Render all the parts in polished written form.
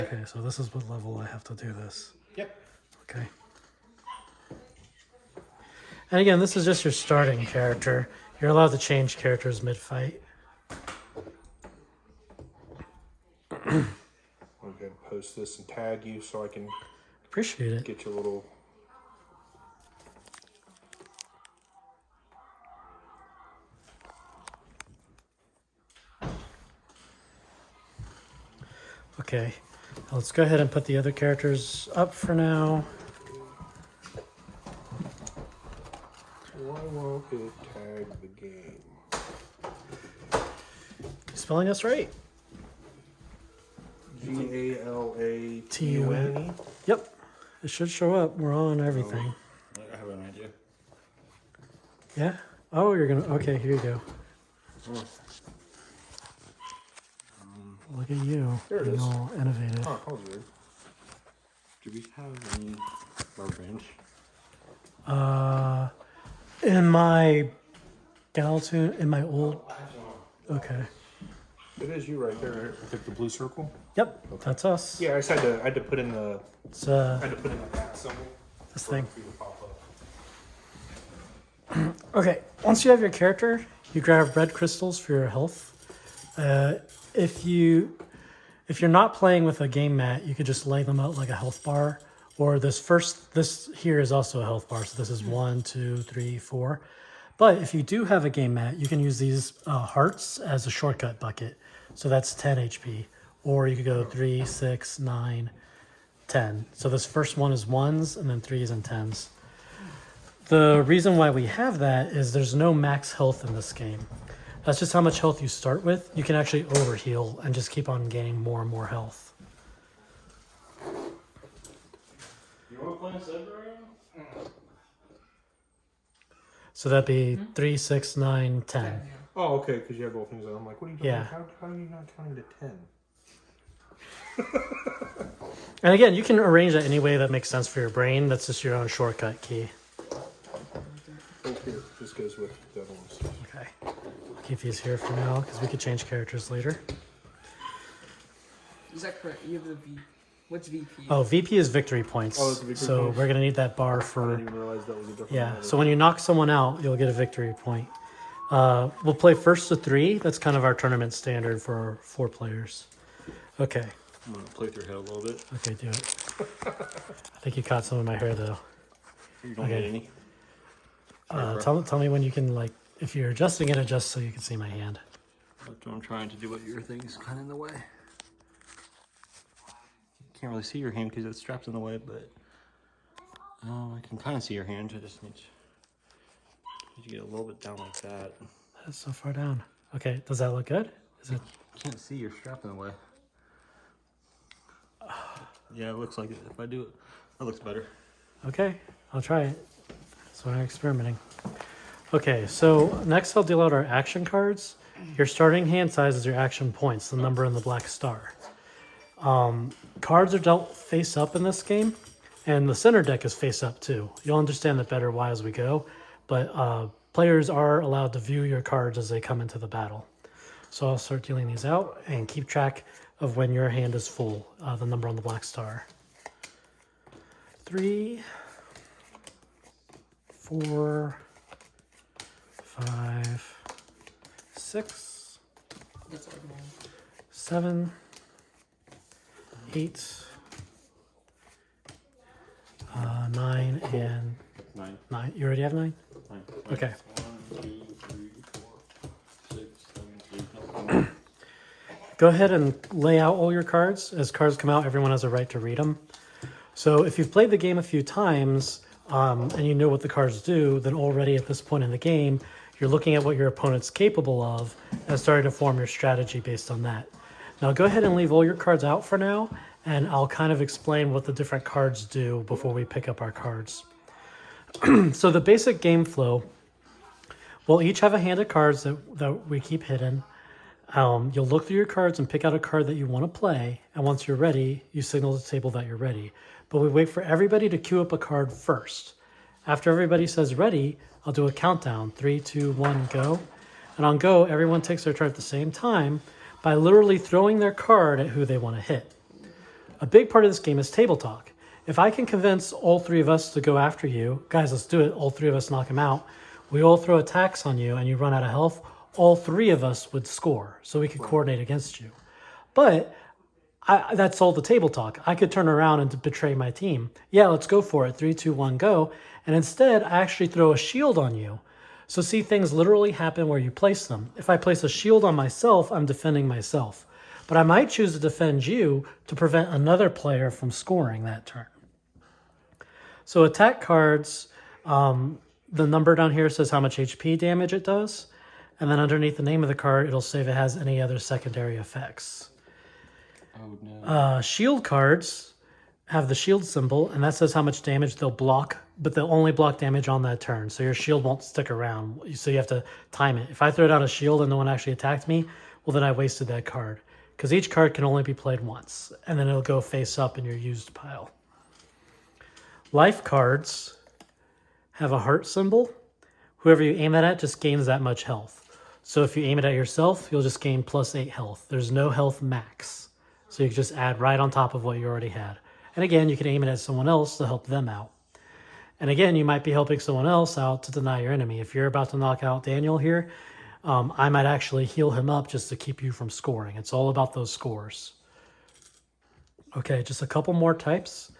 Okay, so this is what level I have to do this. Yep. Okay. And again, this is just your starting character. You're allowed to change characters mid-fight. I'm going to post this and tag you so I can Appreciate it. get you a little... Okay, let's go ahead and put the other characters up for now. Why won't it tag the game? Spelling us right. Galatune. Yep, it should show up. We're on everything. I have an idea. Yeah? Oh, you're gonna... Okay, here you go. Look at you. There it Being is. all innovative. Oh, that was weird. Do we have any barbarians? In my Galatune, in my old... Okay. It is you right there. Hit the blue circle. Yep, that's us. Yeah, I had to put in the... It's I had to put in the cat symbol. this thing. For it to pop up. Okay, once you have your character, you grab red crystals for your health. If you're not playing with a game mat, you could just lay them out like a health bar. Or this here is also a health bar. So this is 1, 2, 3, 4. But if you do have a game mat, you can use these hearts as a shortcut bucket. So that's 10 HP. Or you could go 3, 6, 9, 10. So this first one is 1s and then 3s and 10s. The reason why we have that is there's no max health in this game. That's just how much health you start with. You can actually overheal and just keep on gaining more and more health. You want to play a Cyber? So that'd be 3, 6, 9, 10. Oh, okay, because you have both things on. I'm like, what are you doing? Yeah. How are you not counting to 10? And again, you can arrange that any way that makes sense for your brain. That's just your own shortcut key. Oh, here. This goes with the other ones. Okay. I'll keep these here for now because we could change characters later. Is that correct? You have the V. What's VP? Oh, VP is victory points. Oh, it's victory so points? we're going to need that bar I for... didn't even realize that was a different Yeah, one. so when you knock someone out, you'll get a victory point. We'll play first to 3. That's kind of our tournament standard for 4 players. Okay. I'm going to play through your head a little bit. Okay, do it. I think you caught some of my hair, though. You don't Okay. get any. Tell me when you can, like, if you're adjusting it, adjust so you can see my hand. I'm trying to do what your thing's kind of in the way. Can't really see your hand because it's strapped in the way, but I can kind of see your hand. I just need to get a little bit down like that. That's so far down. Okay, does that look good? Is it? Can't see your strap in the way. Yeah, it looks like it. If I do it, that looks better. Okay, I'll try it. That's why I'm experimenting. Okay, so next I'll deal out our action cards. Your starting hand size is your action points, the number in the black star. Cards are dealt face up in this game, and the center deck is face up too. You'll understand that better why as we go, but players are allowed to view your cards as they come into the battle. So I'll start dealing these out and keep track of when your hand is full, the number on the black star. 3, 4, 5, 6, That's our goal. 7, 8, 9, and 9. 9. You already have 9? 9. Okay. 1, 2, 3, 4, 6, 7, 8. No. Go ahead and lay out all your cards. As cards come out, everyone has a right to read them. So if you've played the game a few times and you know what the cards do, then already at this point in the game, you're looking at what your opponent's capable of and starting to form your strategy based on that. Now go ahead and leave all your cards out for now, and I'll kind of explain what the different cards do before we pick up our cards. So the basic game flow, we'll each have a hand of cards that we keep hidden. You'll look through your cards and pick out a card that you want to play, and once you're ready, you signal the table that you're ready. But we wait for everybody to queue up a card first. After everybody says ready, I'll do a countdown, 3, 2, 1, go. And on go, everyone takes their turn at the same time by literally throwing their card at who they want to hit. A big part of this game is table talk. If I can convince all three of us to go after you, guys, let's do it. All three of us knock him out. We all throw attacks on you and you run out of health. All three of us would score, so we could coordinate against you. But that's all the table talk. I could turn around and betray my team. Yeah, let's go for it. 3, 2, 1, go. And instead, I actually throw a shield on you. So see, things literally happen where you place them. If I place a shield on myself, I'm defending myself. But I might choose to defend you to prevent another player from scoring that turn. So attack cards, the number down here says how much HP damage it does. And then underneath the name of the card, it'll say if it has any other secondary effects. Oh, no. Shield cards have the shield symbol, and that says how much damage they'll block, but they'll only block damage on that turn. So your shield won't stick around. So you have to time it. If I throw down a shield and no one actually attacked me, well, then I wasted that card. Because each card can only be played once, and then it'll go face up in your used pile. Life cards have a heart symbol. Whoever you aim it at just gains that much health. So if you aim it at yourself, you'll just gain +8 health. There's no health max. So you can just add right on top of what you already had. And again, you can aim it at someone else to help them out. And again, you might be helping someone else out to deny your enemy. If you're about to knock out Daniel here, I might actually heal him up just to keep you from scoring. It's all about those scores. Okay, just a couple more types.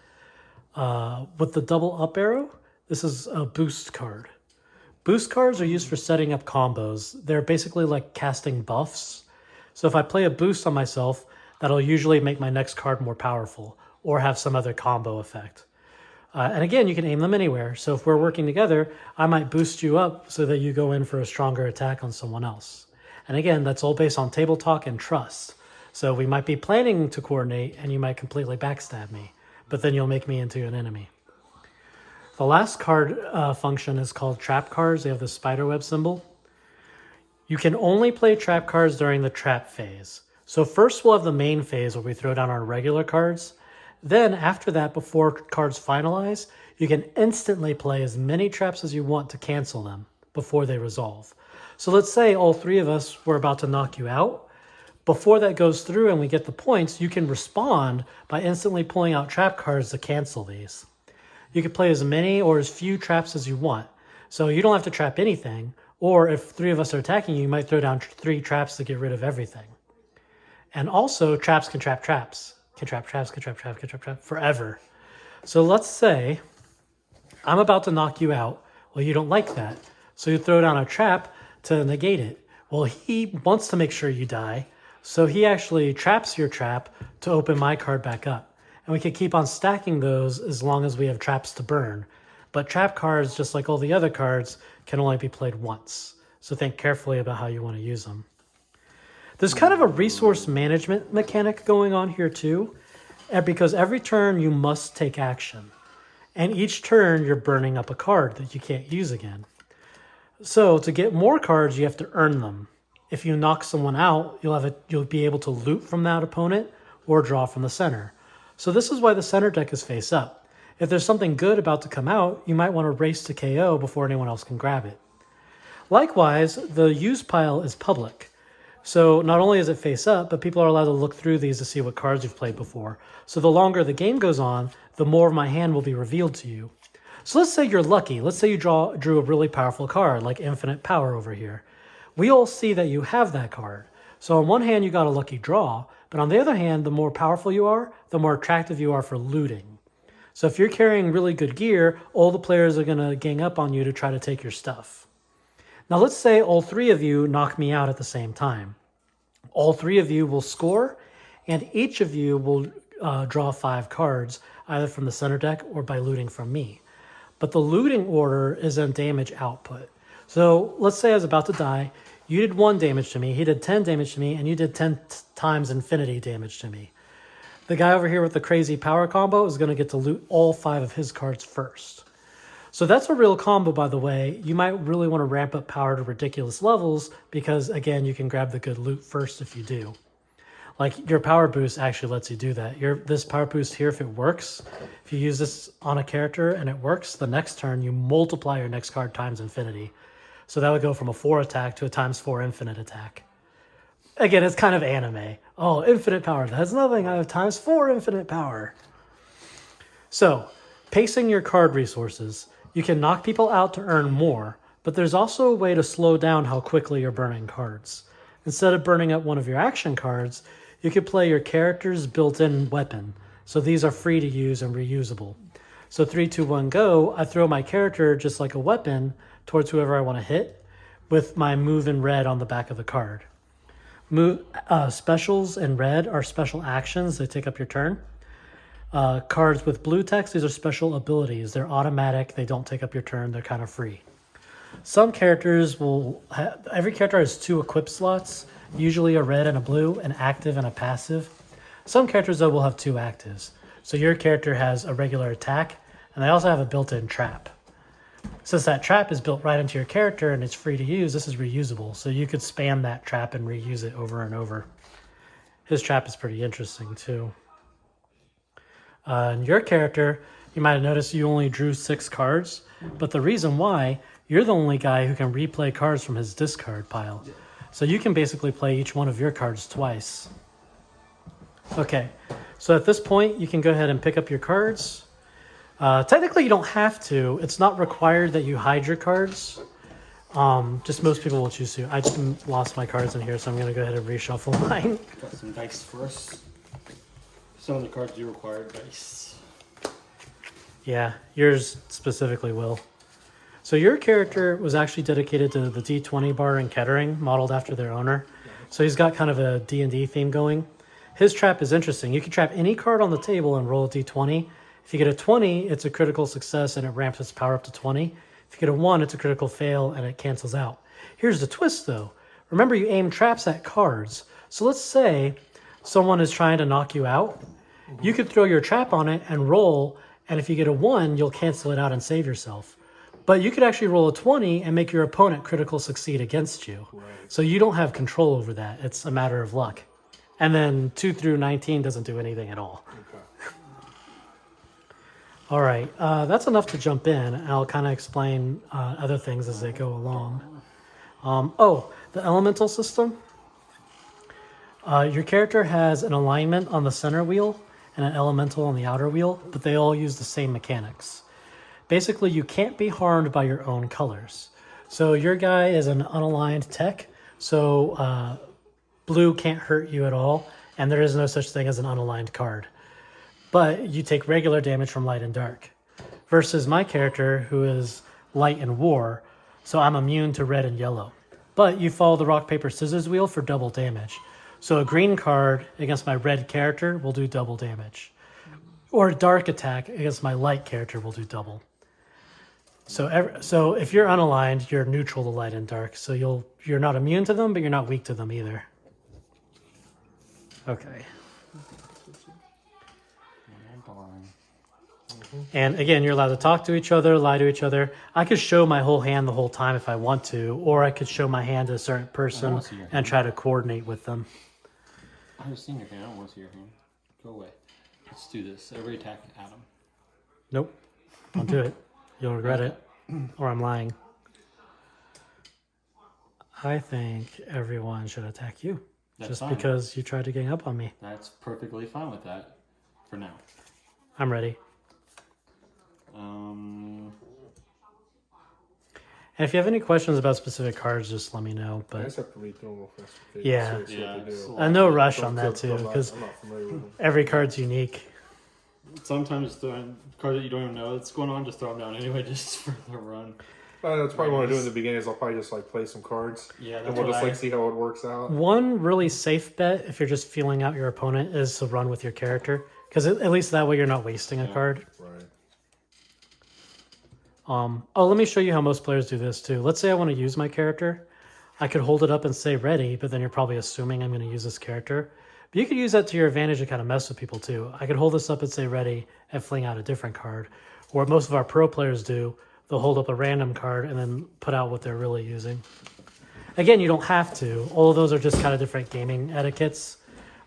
With the double up arrow, this is a boost card. Boost cards are used for setting up combos. They're basically like casting buffs. So if I play a boost on myself, that'll usually make my next card more powerful or have some other combo effect. And again, you can aim them anywhere. So if we're working together, I might boost you up so that you go in for a stronger attack on someone else. And again, that's all based on table talk and trust. So we might be planning to coordinate and you might completely backstab me, but then you'll make me into an enemy. The last card function is called trap cards. They have the spiderweb symbol. You can only play trap cards during the trap phase. So first we'll have the main phase where we throw down our regular cards. Then after that, before cards finalize, you can instantly play as many traps as you want to cancel them before they resolve. So let's say all three of us were about to knock you out. Before that goes through and we get the points, you can respond by instantly pulling out trap cards to cancel these. You can play as many or as few traps as you want. So you don't have to trap anything. Or if three of us are attacking you, you might throw down 3 traps to get rid of everything. And also, traps can trap traps. Can trap traps, can trap traps, can trap traps, forever. So let's say I'm about to knock you out. Well, you don't like that. So you throw down a trap to negate it. Well, he wants to make sure you die. So he actually traps your trap to open my card back up. And we can keep on stacking those as long as we have traps to burn. But trap cards, just like all the other cards, can only be played once. So think carefully about how you want to use them. There's kind of a resource management mechanic going on here too, because every turn you must take action. And each turn you're burning up a card that you can't use again. So to get more cards, you have to earn them. If you knock someone out, you'll be able to loot from that opponent or draw from the center. So this is why the center deck is face up. If there's something good about to come out, you might want to race to KO before anyone else can grab it. Likewise, the use pile is public. So not only is it face up, but people are allowed to look through these to see what cards you've played before. So the longer the game goes on, the more of my hand will be revealed to you. So let's say you're lucky. Let's say you drew a really powerful card, like Infinite Power over here. We all see that you have that card. So on one hand, you got a lucky draw, but on the other hand, the more powerful you are, the more attractive you are for looting. So if you're carrying really good gear, all the players are going to gang up on you to try to take your stuff. Now let's say all 3 of you knock me out at the same time. All 3 of you will score, and each of you will draw 5 cards, either from the center deck or by looting from me. But the looting order is on damage output. So let's say I was about to die. You did 1 damage to me, he did 10 damage to me, and you did 10 times infinity damage to me. The guy over here with the crazy power combo is going to get to loot all 5 of his cards first. So that's a real combo, by the way. You might really want to ramp up power to ridiculous levels because, again, you can grab the good loot first if you do. Like, your power boost actually lets you do that. This power boost here, if it works, if you use this on a character and it works, the next turn you multiply your next card times infinity. So that would go from a 4 attack to a times 4 infinite attack. Again, it's kind of anime. Oh, infinite power. That's nothing. I have times 4 infinite power. So, pacing your card resources. You can knock people out to earn more, but there's also a way to slow down how quickly you're burning cards. Instead of burning up one of your action cards, you could play your character's built-in weapon. So these are free to use and reusable. So 3, 2, 1, go. I throw my character just like a weapon towards whoever I want to hit with my move in red on the back of the card. Specials in red are special actions. They take up your turn. Cards with blue text, these are special abilities. They're automatic. They don't take up your turn. They're kind of free. Some characters will have, every character has 2 equip slots, usually a red and a blue, an active and a passive. Some characters, though, will have 2 actives. So your character has a regular attack, and they also have a built-in trap. Since that trap is built right into your character and it's free to use, this is reusable. So you could spam that trap and reuse it over and over. His trap is pretty interesting, too. And your character, you might have noticed you only drew 6 cards, but the reason why, you're the only guy who can replay cards from his discard pile. So you can basically play each one of your cards twice. Okay, so at this point, you can go ahead and pick up your cards. Technically, you don't have to. It's not required that you hide your cards. Just most people will choose to. I just lost my cards in here, so I'm going to go ahead and reshuffle mine. Got some dice first. Some of the cards do require dice. Yeah, yours specifically will. So your character was actually dedicated to the D20 bar in Kettering, modeled after their owner. So he's got kind of a D&D theme going. His trap is interesting. You can trap any card on the table and roll a D20. If you get a 20, it's a critical success and it ramps its power up to 20. If you get a 1, it's a critical fail and it cancels out. Here's the twist, though. Remember, you aim traps at cards. So let's say someone is trying to knock you out. You could throw your trap on it and roll, and if you get a 1, you'll cancel it out and save yourself. But you could actually roll a 20 and make your opponent critical succeed against you. Right. So you don't have control over that. It's a matter of luck. And then 2 through 19 doesn't do anything at all. Okay. All right. That's enough to jump in. I'll kind of explain other things as they go along. The elemental system. Your character has an alignment on the center wheel and an elemental on the outer wheel, but they all use the same mechanics. Basically, you can't be harmed by your own colors. So your guy is an unaligned tech, so blue can't hurt you at all, and there is no such thing as an unaligned card. But you take regular damage from light and dark. Versus my character, who is light and war, so I'm immune to red and yellow. But you follow the rock, paper, scissors wheel for double damage. So a green card against my red character will do double damage. Or a dark attack against my light character will do double. So if you're unaligned, you're neutral to light and dark. So you're not immune to them, but you're not weak to them either. Okay. And again, you're allowed to talk to each other, lie to each other. I could show my whole hand the whole time if I want to, or I could show my hand to a certain person and try to coordinate with them. I haven't seen your hand. I don't want to see your hand. Go away. Let's do this. Everybody attack Adam. Nope. Don't do it. You'll regret it. Or I'm lying. I think everyone should attack you. That's just fine. Because you tried to gang up on me. That's perfectly fine with that. For now. I'm ready. And if you have any questions about specific cards, just let me know. But I just have to read through them real fast. Yeah. No rush on that too, because every card's unique. Sometimes throwing cards that you don't even know what's going on, just throw them down anyway, just for the run. That's probably what I do in the beginning. Is I'll probably just play some cards. Yeah, and we'll just see how it works out. One really safe bet, if you're just feeling out your opponent, is to run with your character, because at least that way you're not wasting a card. Right. Let me show you how most players do this too. Let's say I want to use my character. I could hold it up and say ready, but then you're probably assuming I'm going to use this character. But you could use that to your advantage to kind of mess with people too. I could hold this up and say ready and fling out a different card. Or what most of our pro players do, they'll hold up a random card and then put out what they're really using. Again, you don't have to. All of those are just kind of different gaming etiquettes.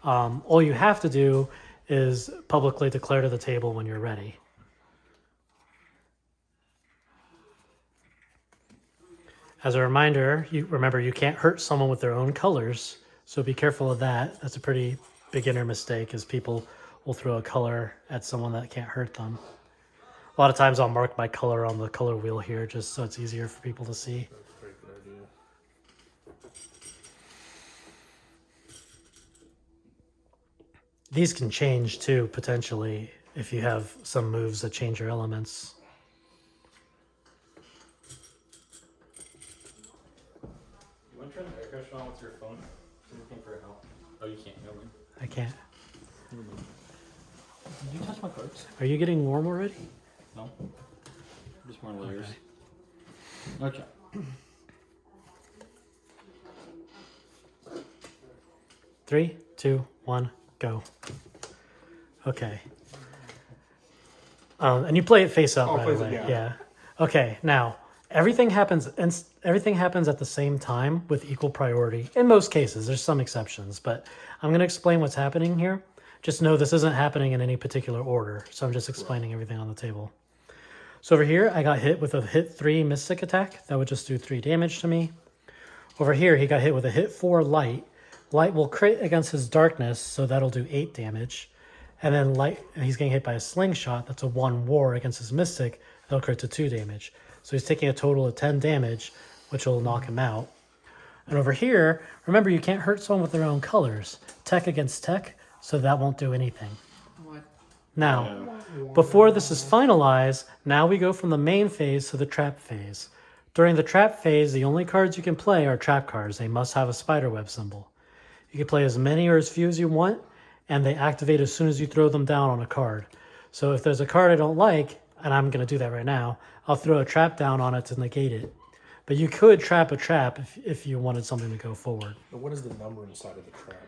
All you have to do is publicly declare to the table when you're ready. As a reminder, remember you can't hurt someone with their own colors, So be careful of that. That's a pretty beginner mistake, is people will throw a color at someone that can't hurt them. A lot of times I'll mark my color on the color wheel here just so it's easier for people to see. That's a pretty good idea. These can change too, potentially, if you have some moves that change your elements. You want to turn the air conditioner on with your phone? I'm looking for help. Oh, you can't. Never mind. I can't. Never mind. Did you touch my cards? Are you getting warm already? No. Just more layers. Okay. 3, 2, 1, go. Okay. And you play it face up, Oh, by face the up, way. yeah. Yeah. Okay. Now everything happens at the same time with equal priority. In most cases, there's some exceptions, but I'm going to explain what's happening here. Just know this isn't happening in any particular order, so I'm just explaining everything on the table. So over here, I got hit with a hit 3 Mystic attack. That would just do 3 damage to me. Over here, he got hit with a hit 4 Light. Light will crit against his darkness, so that'll do 8 damage. And then Light, he's getting hit by a slingshot. That's a 1 War against his Mystic. That'll crit to 2 damage. So he's taking a total of 10 damage, which will knock him out. And over here, remember, you can't hurt someone with their own colors. Tech against tech, so that won't do anything. What? Now, before this is finalized, now we go from the main phase to the trap phase. During the trap phase, the only cards you can play are trap cards. They must have a spiderweb symbol. You can play as many or as few as you want, and they activate as soon as you throw them down on a card. So if there's a card I don't like, and I'm going to do that right now, I'll throw a trap down on it to negate it. But you could trap a trap if you wanted something to go forward. But what is the number inside of the trap?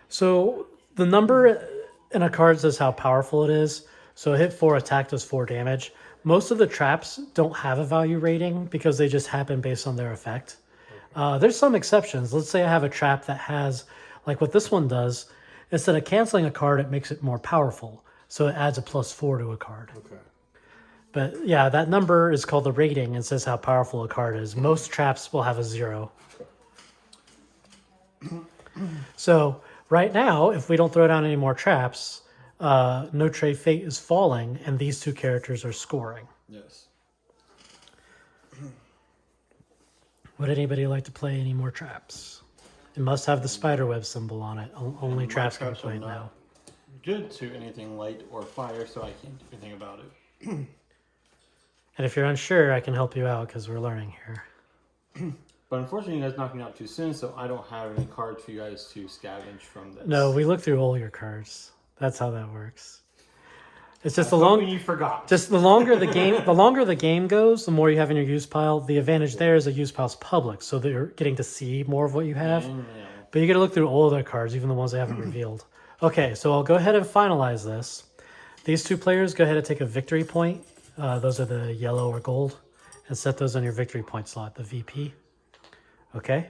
So the number in a card says how powerful it is. So a hit 4 attack does 4 damage. Most of the traps don't have a value rating because they just happen based on their effect. There's some exceptions. Let's say I have a trap that has, like what this one does, instead of canceling a card, it makes it more powerful. So it adds a +4 to a card. Okay. But yeah, that number is called the rating and says how powerful a card is. Most traps will have a 0. So right now, if we don't throw down any more traps, Notre Fate is falling, and these 2 characters are scoring. Yes. Would anybody like to play any more traps? It must have the spiderweb symbol on it. Only My traps can be traps are played not now. Good to anything light or fire, so I can't do anything about it. And if you're unsure, I can help you out because we're learning here. But unfortunately, you guys knocked me out too soon, so I don't have any cards for you guys to scavenge from this. No, we look through all your cards. That's how that works. It's just I was the hoping long. you forgot. Just the longer the game goes, the more you have in your use pile. The advantage there is the use pile's public, so that you're getting to see more of what you have. And, But you got to look through all of their cards, even the ones they haven't revealed. Okay, so I'll go ahead and finalize this. These 2 players go ahead and take a victory point. Those are the yellow or gold, and set those on your victory point slot, the VP. Okay.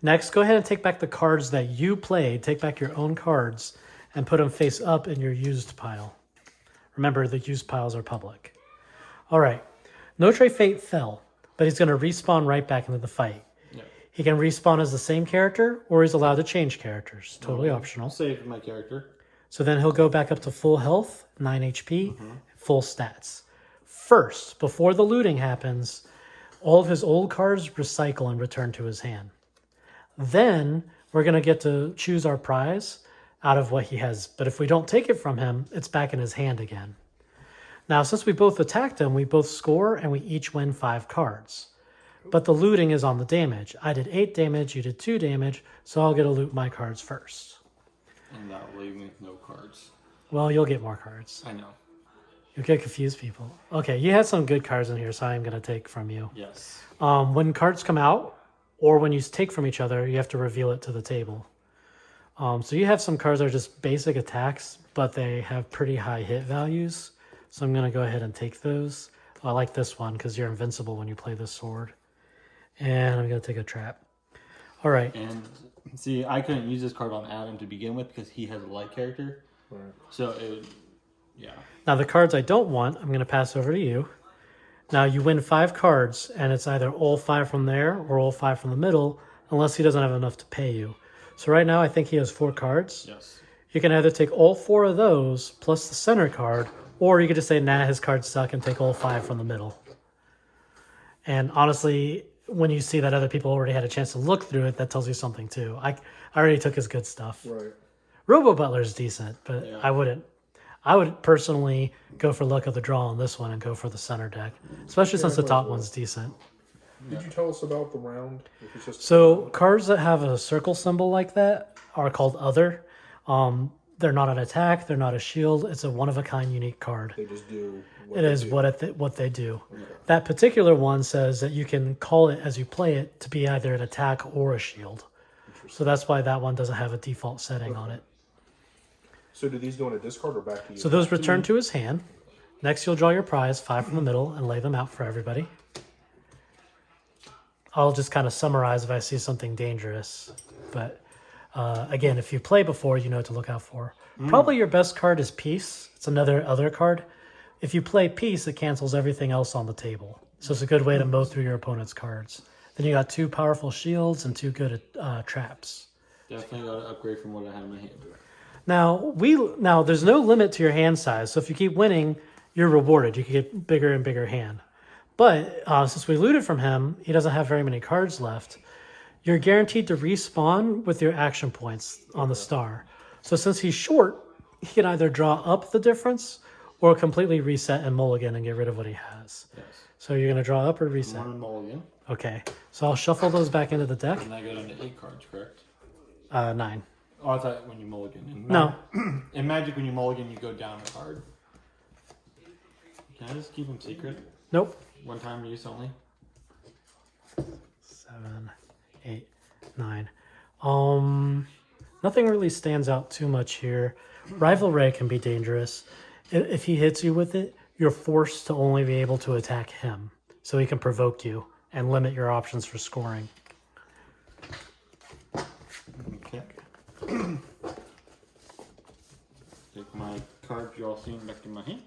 Next, go ahead and take back the cards that you played. Take back your own cards and put them face up in your used pile. Remember, the used piles are public. All right. Notre Fate fell, but he's going to respawn right back into the fight. yeah. He can respawn as the same character, or he's allowed to change characters. Totally optional. I'll save my character. So then he'll go back up to full health, 9 HP, full stats. First, before the looting happens, all of his old cards recycle and return to his hand. Then we're going to get to choose our prize out of what he has. But if we don't take it from him, it's back in his hand again. Now, since we both attacked him, we both score and we each win 5 cards. But the looting is on the damage. I did 8 damage, you did 2 damage, so I'll get to loot my cards first. And that will leave me with no cards. Well, you'll get more cards. I know. You'll get confused people. Okay, you had some good cards in here, so I'm going to take from you. Yes. When cards come out, or when you take from each other, you have to reveal it to the table. So you have some cards that are just basic attacks, but they have pretty high hit values. So I'm going to go ahead and take those. I like this one because you're invincible when you play this sword. And I'm going to take a trap. All right. And see, I couldn't use this card on Adam to begin with because he has a light character. Right. So it would, yeah. Now the cards I don't want, I'm going to pass over to you. Now you win 5 cards, and it's either all 5 from there or all 5 from the middle, unless he doesn't have enough to pay you. So right now I think he has 4 cards. Yes. You can either take all 4 of those plus the center card, or you could just say, nah, his cards suck and take all 5 from the middle. And honestly, when you see that other people already had a chance to look through it, that tells you something too. I already took his good stuff. Right. Robo Butler's decent, but Yeah. I wouldn't. I would personally go for luck of the draw on this one and go for the center deck, especially since the top one's decent. Did you tell us about the round? If it's just So cards that have a circle symbol like that are called other. They're not an attack. They're not a shield. It's a one-of-a-kind unique card. they just do. It is what they do. That particular one says that you can call it as you play it to be either an attack or a shield. So that's why that one doesn't have a default setting on it. So do these go in a discard or back to you? So those return to his hand. Next, you'll draw your prize, 5 from the middle, and lay them out for everybody. I'll just kind of summarize if I see something dangerous. But again, if you play before, you know what to look out for. Probably your best card is Peace. It's another other card. If you play Peace, it cancels everything else on the table. So it's a good way to mow through your opponent's cards. Then you got 2 powerful shields and 2 good traps. Definitely got to upgrade from what I had in my hand. Now there's no limit to your hand size. So if you keep winning, you're rewarded. You can get bigger and bigger hand. But since we looted from him, he doesn't have very many cards left. You're guaranteed to respawn with your action points on the star. So since he's short, he can either draw up the difference or completely reset and mulligan and get rid of what he has. Yes. So you're going to draw up or reset? One mulligan. Okay. So I'll shuffle those back into the deck. And I go down to 8 cards, correct? 9. Oh, I thought when you mulligan. In No. In Magic, when you mulligan, you go down a card. Can I just keep them secret? Nope. One time use only? 7, 8, 9. Nothing really stands out too much here. Rival Ray can be dangerous. If he hits you with it, you're forced to only be able to attack him. So he can provoke you and limit your options for scoring. Okay. Take my card draw scene back in my hand.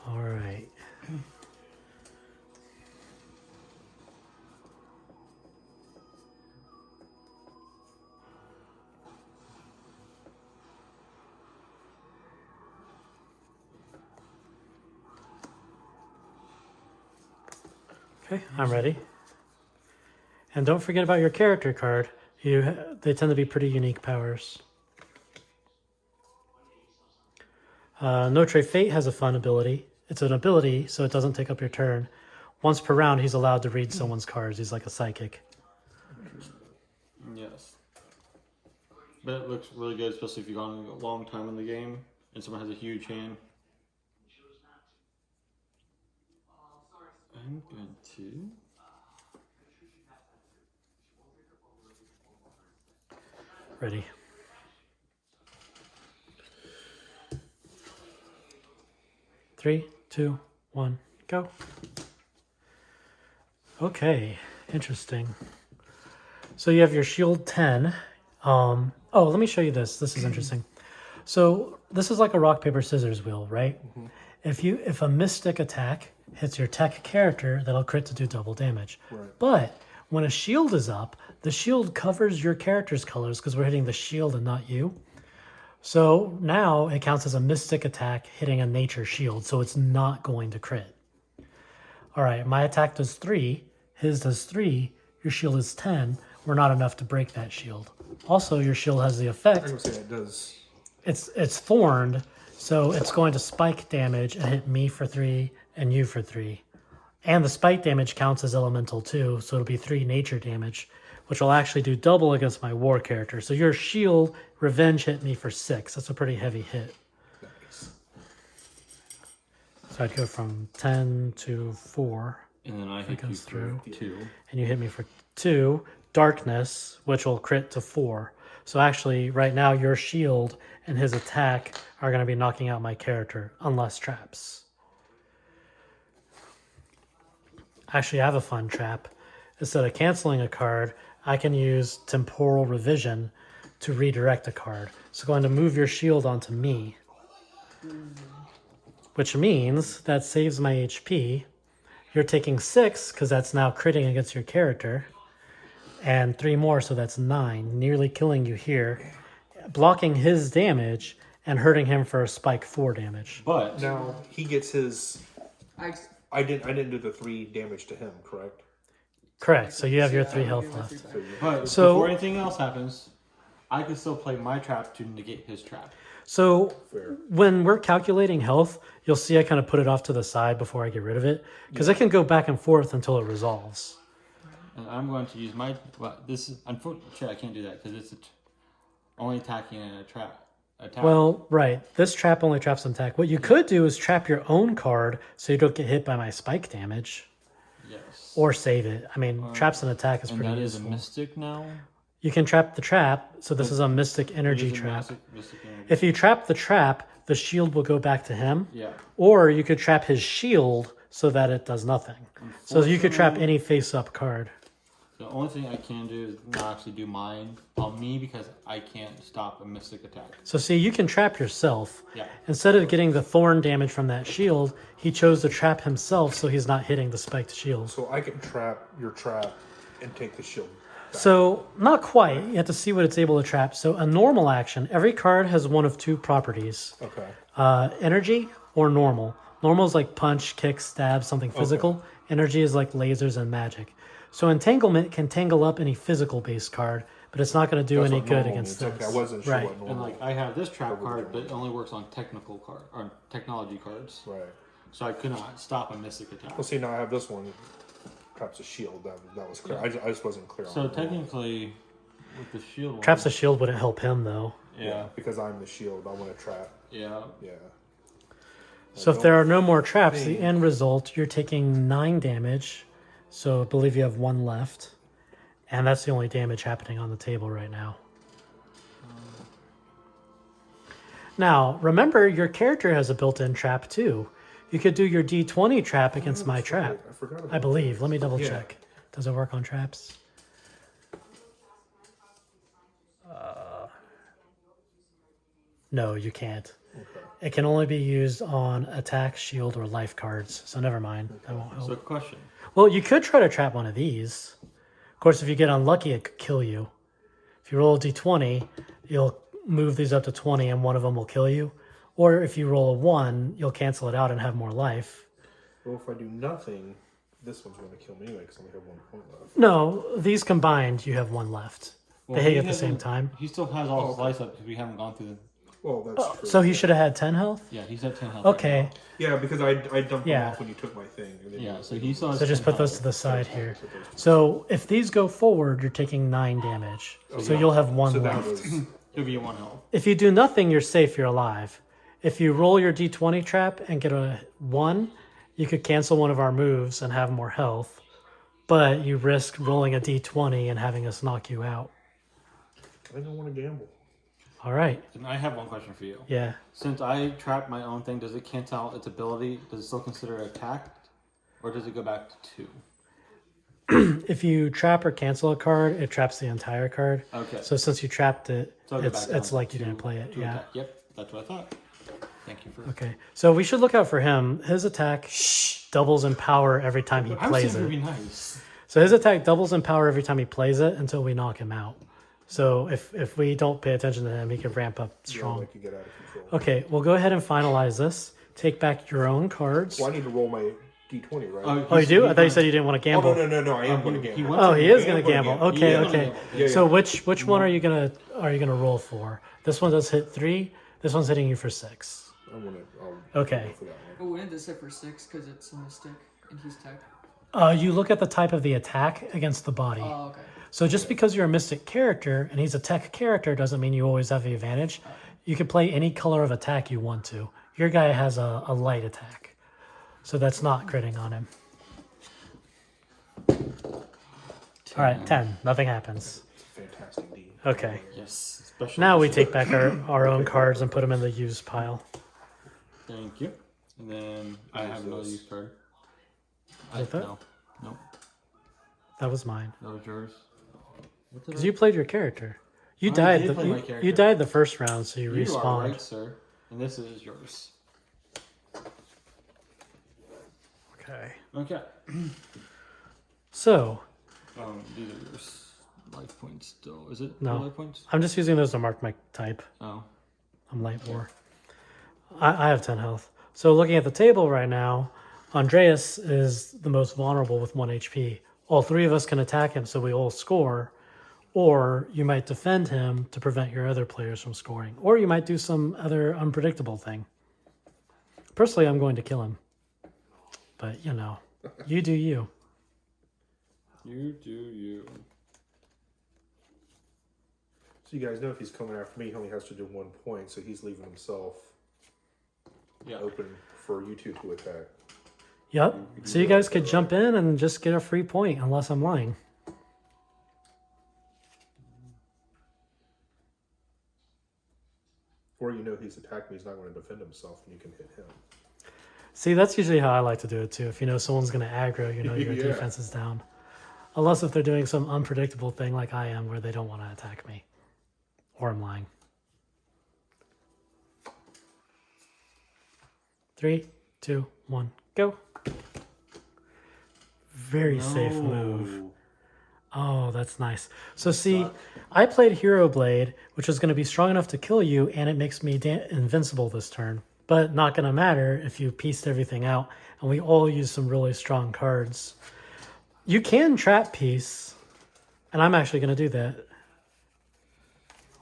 All right. Okay, I'm ready. And don't forget about your character card. They tend to be pretty unique powers. Notre Fate has a fun ability. It's an ability, so it doesn't take up your turn. Once per round, he's allowed to read someone's cards. He's like a psychic. Yes. But it looks really good, especially if you've gone a long time in the game and someone has a huge hand. I'm going to... Ready. Three, 2, 1, go. Okay, interesting. So you have your shield 10. Oh, let me show you this. This is interesting. So this is like a rock, paper, scissors wheel, right? Mm-hmm. If a mystic attack hits your tech character, that'll crit to do double damage. Right. But when a shield is up, the shield covers your character's colors because we're hitting the shield and not you. So now it counts as a mystic attack hitting a nature shield, so it's not going to crit. All right, my attack does 3, his does 3, your shield is 10. We're not enough to break that shield. Also, your shield has the effect. I'm gonna say it does. It's thorned, so it's going to spike damage and hit me for 3 and you for 3. And the spike damage counts as elemental too, so it'll be 3 nature damage, which will actually do double against my war character. So your shield revenge hit me for 6. That's a pretty heavy hit. Nice. So I'd go from 10 to 4. And then I hit you through 2. And you hit me for 2. Darkness, which will crit to 4. So actually, right now, your shield and his attack are going to be knocking out my character, unless traps. Actually, I have a fun trap. Instead of canceling a card, I can use Temporal Revision to redirect a card. So going to move your shield onto me, which means that saves my HP. You're taking 6, because that's now critting against your character. and 3 more, so that's 9, nearly killing you here, blocking his damage and hurting him for a spike 4 damage. But Now he gets his. I I didn't do the 3 damage to him, correct? Correct. So you have your yeah, 3 I'll health give him left. 3 back. So you, but So- before anything else happens, I can still play my trap to negate his trap. So fair. when we're calculating health, you'll see I kind of put it off to the side before I get rid of it because it can go back and forth until it resolves. And I'm going to use my. Well, this is unfortunately I can't do that because it's only attacking a trap. Attack. Well, right. This trap only traps an attack. What you could do is trap your own card so you don't get hit by my spike damage, yes. or save it. I mean, traps and attack is and pretty that is a useful. mystic now. You can trap the trap. So this is a mystic energy It is a trap. mystic energy. If you trap the trap, the shield will go back to him. Yeah. Or you could trap his shield so that it does nothing. So you could trap any face-up card. The only thing I can do is not actually do mine on me because I can't stop a mystic attack. So see, you can trap yourself. Yeah. Instead of getting the thorn damage from that shield, he chose to trap himself so he's not hitting the spiked shield. So I can trap your trap and take the shield. So, not quite. You have to see what it's able to trap. So, a normal action, every card has one of 2 properties. Okay. Energy or normal. Normal is like punch, kick, stab, something physical. Energy is like lasers and magic. So, entanglement can tangle up any physical-based card, but it's not going to do That's any what good normal against means. this. Okay, I wasn't sure Right. what And normal. like I have this trap card, but it only works on technical card or technology cards. Right. So I could not stop a mystic attack. Well, see, now I have this one. Traps a shield. That was clear. I just wasn't clear. So on that. technically, with the shield one, Traps the shield wouldn't help him, though. yeah, because I'm the shield. I want to trap. yeah. Yeah. So, if there are no more traps, the end result, you're taking 9 damage. So, I believe you have 1 left. And that's the only damage happening on the table right now. Now, remember, your character has a built-in trap, too. You could do your D20 trap against my trap. I forgot about I believe. Let me double Yeah. check. Does it work on traps? No, you can't. Okay. It can only be used on attack, shield, or life cards. So never mind. That won't help. So question: Well, you could try to trap one of these. Of course, if you get unlucky, it could kill you. If you roll a d20, you'll move these up to 20 and one of them will kill you. Or if you roll a 1, you'll cancel it out and have more life. Well, if I do nothing, this one's going to kill me anyway because I only have 1 point left. No, these combined, you have 1 left. Well, They hit he you at the same hasn't- time. He still has all his okay. life up because we haven't gone through the. Well, that's true. So he should have had 10 health? Yeah, he's at 10 health. Okay. Right Yeah, because I dumped Yeah. them off when you took my thing. And then now. Yeah, you- so he still has. So just 10 put those health. to the side here. So if these go forward, you're taking 9 damage. So yeah. you'll have 1 So that left. was He'll be at 1 health. If you do nothing, you're safe, you're alive. If you roll your d20 trap and get a 1, you could cancel one of our moves and have more health. But you risk rolling a d20 and having us knock you out. I think I want to gamble. All right. And I have one question for you. Yeah. Since I trapped my own thing, does it cancel out its ability? Does it still consider it attacked? Or does it go back to 2? If you trap or cancel a card, it traps the entire card. Okay. So since you trapped it, So I'll go it's back down like you to- didn't play it. to Yeah. attack. Yep, that's what I thought. Thank you for. Okay. So we should look out for him. His attack doubles in power every time he I was plays saying it. it'd be nice. So his attack doubles in power every time he plays it until we knock him out. So if we don't pay attention to him, he can ramp up Yeah, strong. like you get out of control. Okay, we'll go ahead and finalize this. Take back your own cards. Well, I need to roll my d20, right? Oh, you do? I thought you said you didn't want to Oh, gamble. no. I am going to gamble. wants Oh, to he gamble. is going to gamble. gamble. Okay, Yeah, okay. yeah. So which one are you gonna roll for? This one does hit 3. This one's hitting you for 6. I'm going to. Okay. Go for that one. But wouldn't this hit for 6 because it's a mystic and he's tech? You look at the type of the attack against the body. Oh, okay. So just because you're a mystic character and he's a tech character doesn't mean you always have the advantage. You can play any color of attack you want to. Your guy has a light attack. So that's not critting on him. All right, 10. Nothing happens. It's a fantastic D. Okay. Yes. Special. Now we take back our own cards and put them in the used pile. Thank you. And then I have another use card. Is that? No. Nope. That was mine. That was yours. What did Because you played your character. You I died. did play my character. You died the first round, so you You respawned. are right, sir. And this is yours. Okay. Okay. So These are yours. life points still. Is it No. 4 life points? I'm just using those to mark my type. Oh. I'm light war. I have 10 health. So looking at the table right now, Andreas is the most vulnerable with 1 HP. All three of us can attack him, so we all score. Or you might defend him to prevent your other players from scoring. Or you might do some other unpredictable thing. Personally, I'm going to kill him. But, you know, you do you. You do you. So you guys know if he's coming after me, he only has to do 1 point, so he's leaving himself open for you two to attack. Yep. So you guys could jump in and just get a free point, unless I'm lying. Or you know he's attacking me, he's not going to defend himself, and you can hit him. See, that's usually how I like to do it too. If you know someone's going to aggro, you know your Yeah. defense is down. Unless if they're doing some unpredictable thing like I am, where they don't want to attack me. Or I'm lying. 3, 2, 1, go. Very safe move. Oh, that's nice. So see, I played Hero Blade, which was going to be strong enough to kill you, and it makes me invincible this turn. But not going to matter if you pieced everything out, and we all use some really strong cards. You can trap piece, and I'm actually going to do that.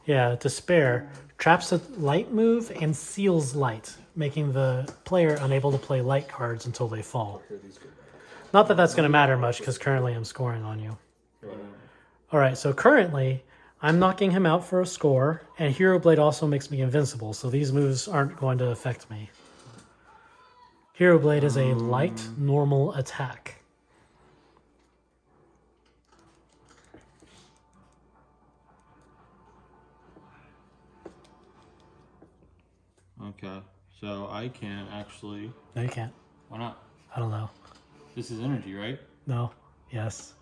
Yeah, Despair. Traps a light move and seals light, making the player unable to play light cards until they fall. Here, these go back. Not that that's going to matter much, because currently I'm scoring on you. All right, so currently I'm knocking him out for a score, and Hero Blade also makes me invincible, so these moves aren't going to affect me. Hero Blade is a light, normal attack. Okay. So I can actually. No, you can't. Why not? I don't know. This is energy, right? No. Yes.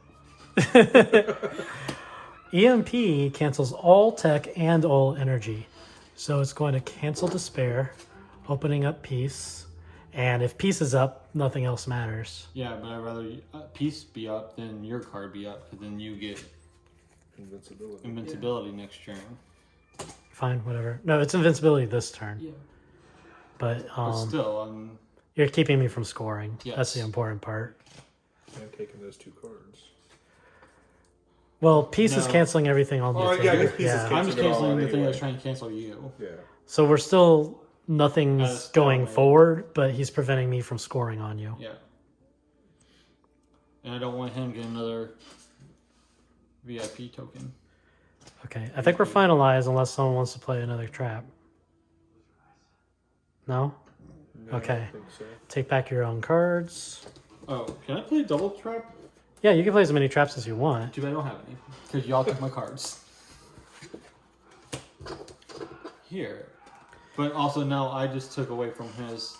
EMP cancels all tech and all energy. So it's going to cancel Despair, opening up Peace. And if Peace is up, nothing else matters. Yeah, but I'd rather peace be up than your card be up, because then you get invincibility next turn. Fine, whatever. No, it's invincibility this turn. Yeah. But But still, you're keeping me from scoring. Yes. That's the important part. I'm taking those 2 cards. Well, Peace is No. canceling everything on the Oh, table. yeah, I guess Peace is I'm just it all canceling the thing anyway. that's trying to cancel you. Yeah. So we're still, nothing's As going stalemate. forward, but he's preventing me from scoring on you. Yeah. And I don't want him getting another VIP token. Okay, I think we're finalized unless someone wants to play another trap. No? No, Okay. I don't think so. Take back your own cards. Oh, can I play double trap? Yeah, you can play as many traps as you want. Too bad I don't have any. Because y'all took my cards. Here. But also now I just took away from his.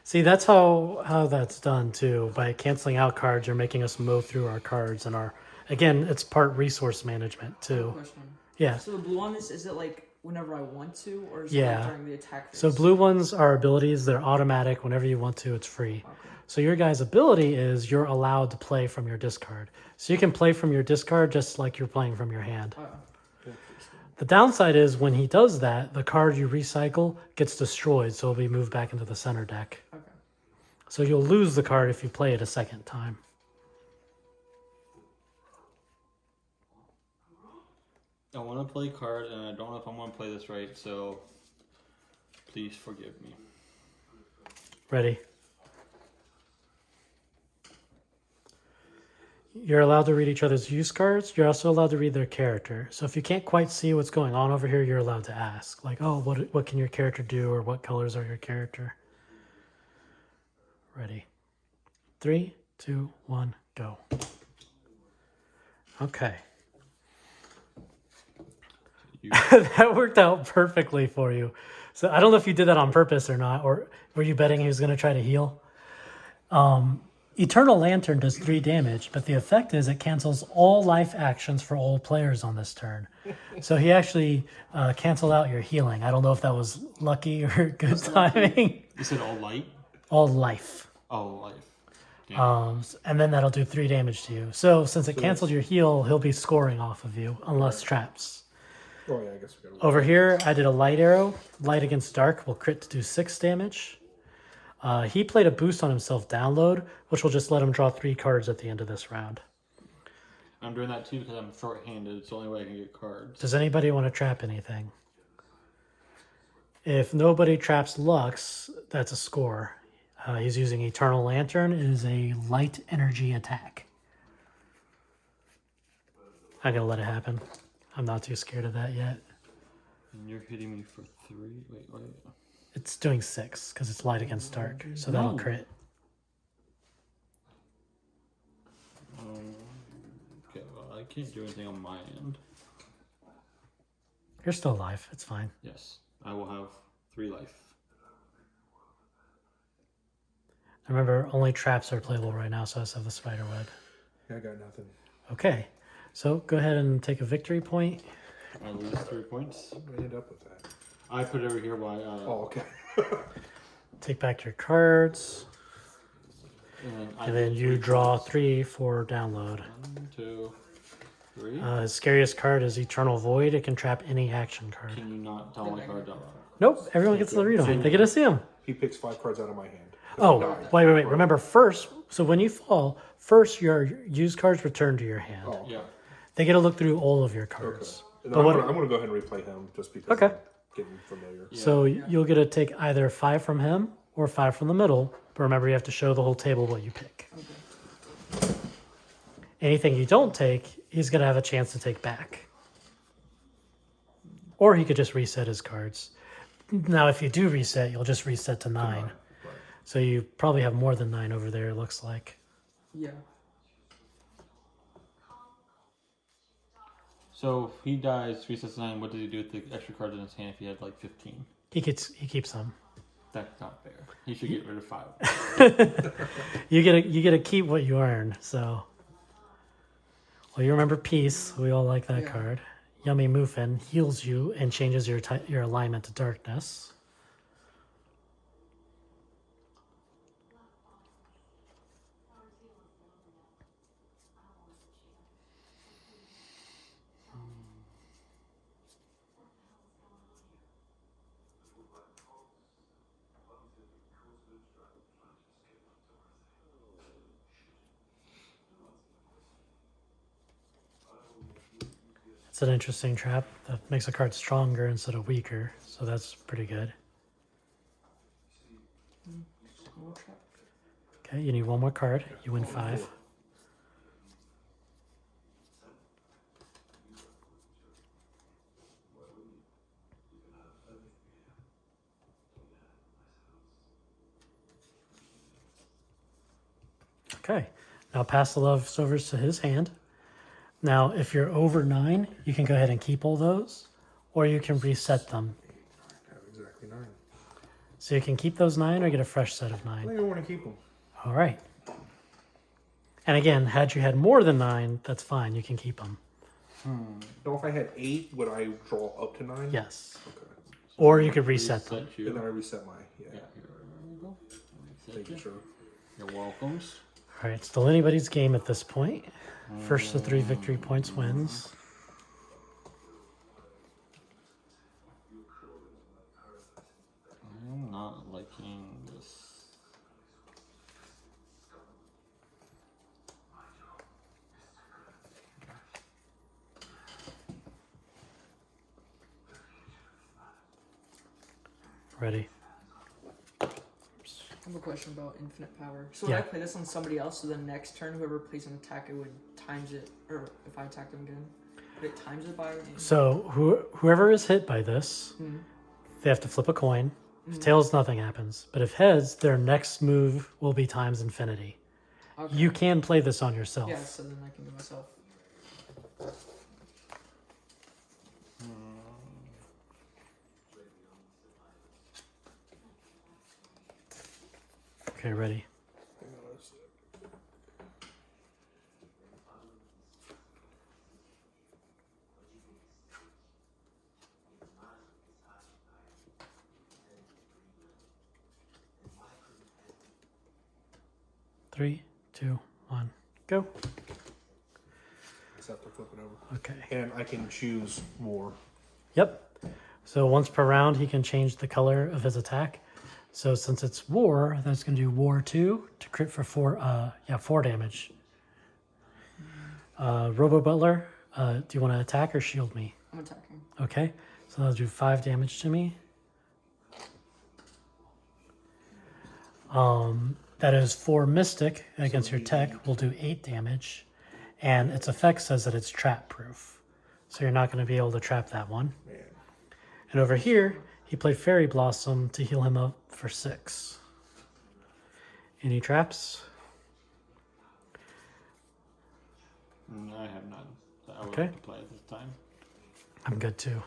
See, that's how that's done too. By canceling out cards, you're making us mow through our cards and our. Again, it's part resource management too. Question. Yeah. So the blue one is it like whenever I want to, or is it Yeah. like during the attack phase? So blue ones are abilities. They're automatic. Whenever you want to, it's free. Okay. So your guy's ability is you're allowed to play from your discard. So you can play from your discard just like you're playing from your hand. Oh. The downside is when he does that, the card you recycle gets destroyed, so it'll be moved back into the center deck. Okay. So you'll lose the card if you play it a second time. I want to play card and I don't know if I'm going to play this right, so please forgive me. Ready? You're allowed to read each other's use cards. You're also allowed to read their character. So if you can't quite see what's going on over here, you're allowed to ask. Like, oh, what can your character do? Or what colors are your character? Ready? 3, 2, 1, go. Okay. That worked out perfectly for you. So I don't know if you did that on purpose or not, or were you betting he was going to try to heal? Eternal Lantern does 3 damage, but the effect is it cancels all life actions for all players on this turn. So he actually canceled out your healing. I don't know if that was lucky or good timing. You said all light? All life. Oh, life. And then that'll do 3 damage to you. So since it So canceled your heal, he'll be scoring off of you, unless traps. Oh yeah, I guess we got. Over here, I did a light arrow. Light against dark will crit to do 6 damage. He played a boost on himself download, which will just let him draw 3 cards at the end of this round. I'm doing that too because I'm short-handed. It's the only way I can get cards. Does anybody want to trap anything? If nobody traps Lux, that's a score. He's using Eternal Lantern. It is a light energy attack. I'm going to let it happen. I'm not too scared of that yet. And you're hitting me for 3. Wait. It's doing 6 because it's light against dark, so that'll No. crit. Okay, well, I can't do anything on my end. You're still alive. It's fine. Yes, I will have 3 life. Remember, only traps are playable right now, so I just have the spider web. Yeah, I got nothing. Okay, so go ahead and take a victory point. I lose 3 points. I'm gonna end up with that. I put it over here while Oh, okay. Take back your cards, and then get you 3 draw cards. 3 for download. 1, 2, 3. His scariest card is Eternal Void. It can trap any action card. Can you not tell my card down? Nope, everyone gets to read them. They get to see them. He picks 5 cards out of my hand. 'Cause Oh, I died. wait. Remember, first, so when you fall, first your used cards return to your hand. Oh, Yeah. They get to look through all of your okay. cards. And But I'm, what- gonna go ahead and replay him just because Okay. I'm getting familiar. So you'll get to take either 5 from him or 5 from the middle. But remember, you have to show the whole table what you pick. Okay. Anything you don't take, he's going to have a chance to take back. Or he could just reset his cards. Now, if you do reset, you'll just reset to 9. Right. So you probably have more than 9 over there, it looks like. Yeah. So if he dies, resets 9. What does he do with the extra cards in his hand if he had like 15? He keeps them. That's not fair. He should get rid of 5. You get to keep what you earn. So, well, you remember Peace. We all like that Yeah. card. Yummy Muffin heals you and changes your alignment to darkness. It's an interesting trap that makes a card stronger instead of weaker, so that's pretty good. More trap. Okay, you need 1 more card. You win 5. Okay, now pass the leftovers to his hand. Now, if you're over 9, you can go ahead and keep all those, or you can reset them. I have exactly 9. So you can keep those 9 or get a fresh set of I 9. think I want to keep them. All right. And again, had you had more than 9, that's fine. You can keep them. Now, if I had 8, would I draw up to 9? Yes. Okay. Or you could reset them. Reset you. And then I reset my. Yeah. Yeah, here we go. Reset Making you. sure. You're welcomes. All right, still anybody's game at this point. First to 3 victory points wins. I'm not liking this. Ready? I have a question about infinite power. So when Yeah. I play this on somebody else, so the next turn, whoever plays an attack, it would times it, or if I attack them again, would it times it by? So whoever is hit by this, Mhm. they have to flip a coin. If tails, nothing happens. But if heads, their next move will be times infinity. Okay. You can play this on yourself. Yeah, so then I can do myself. Okay, ready? Hang on a sec. Three, 2, 1, go. Just have to flip it over. Okay. And I can choose war. Yep. So once per round, he can change the color of his attack. So since it's war, that's going to do war 2 to crit for 4 damage. Robo Butler, do you want to attack or shield me? I'm attacking. Okay. So that'll do 5 damage to me. That is 4 Mystic against your tech will do 8 damage. And its effect says that it's trap proof. So you're not going to be able to trap that one. Man. And over here, he played Fairy Blossom to heal him up for 6. Any traps? I have none. So I will Okay. have to play at this time. I'm good too.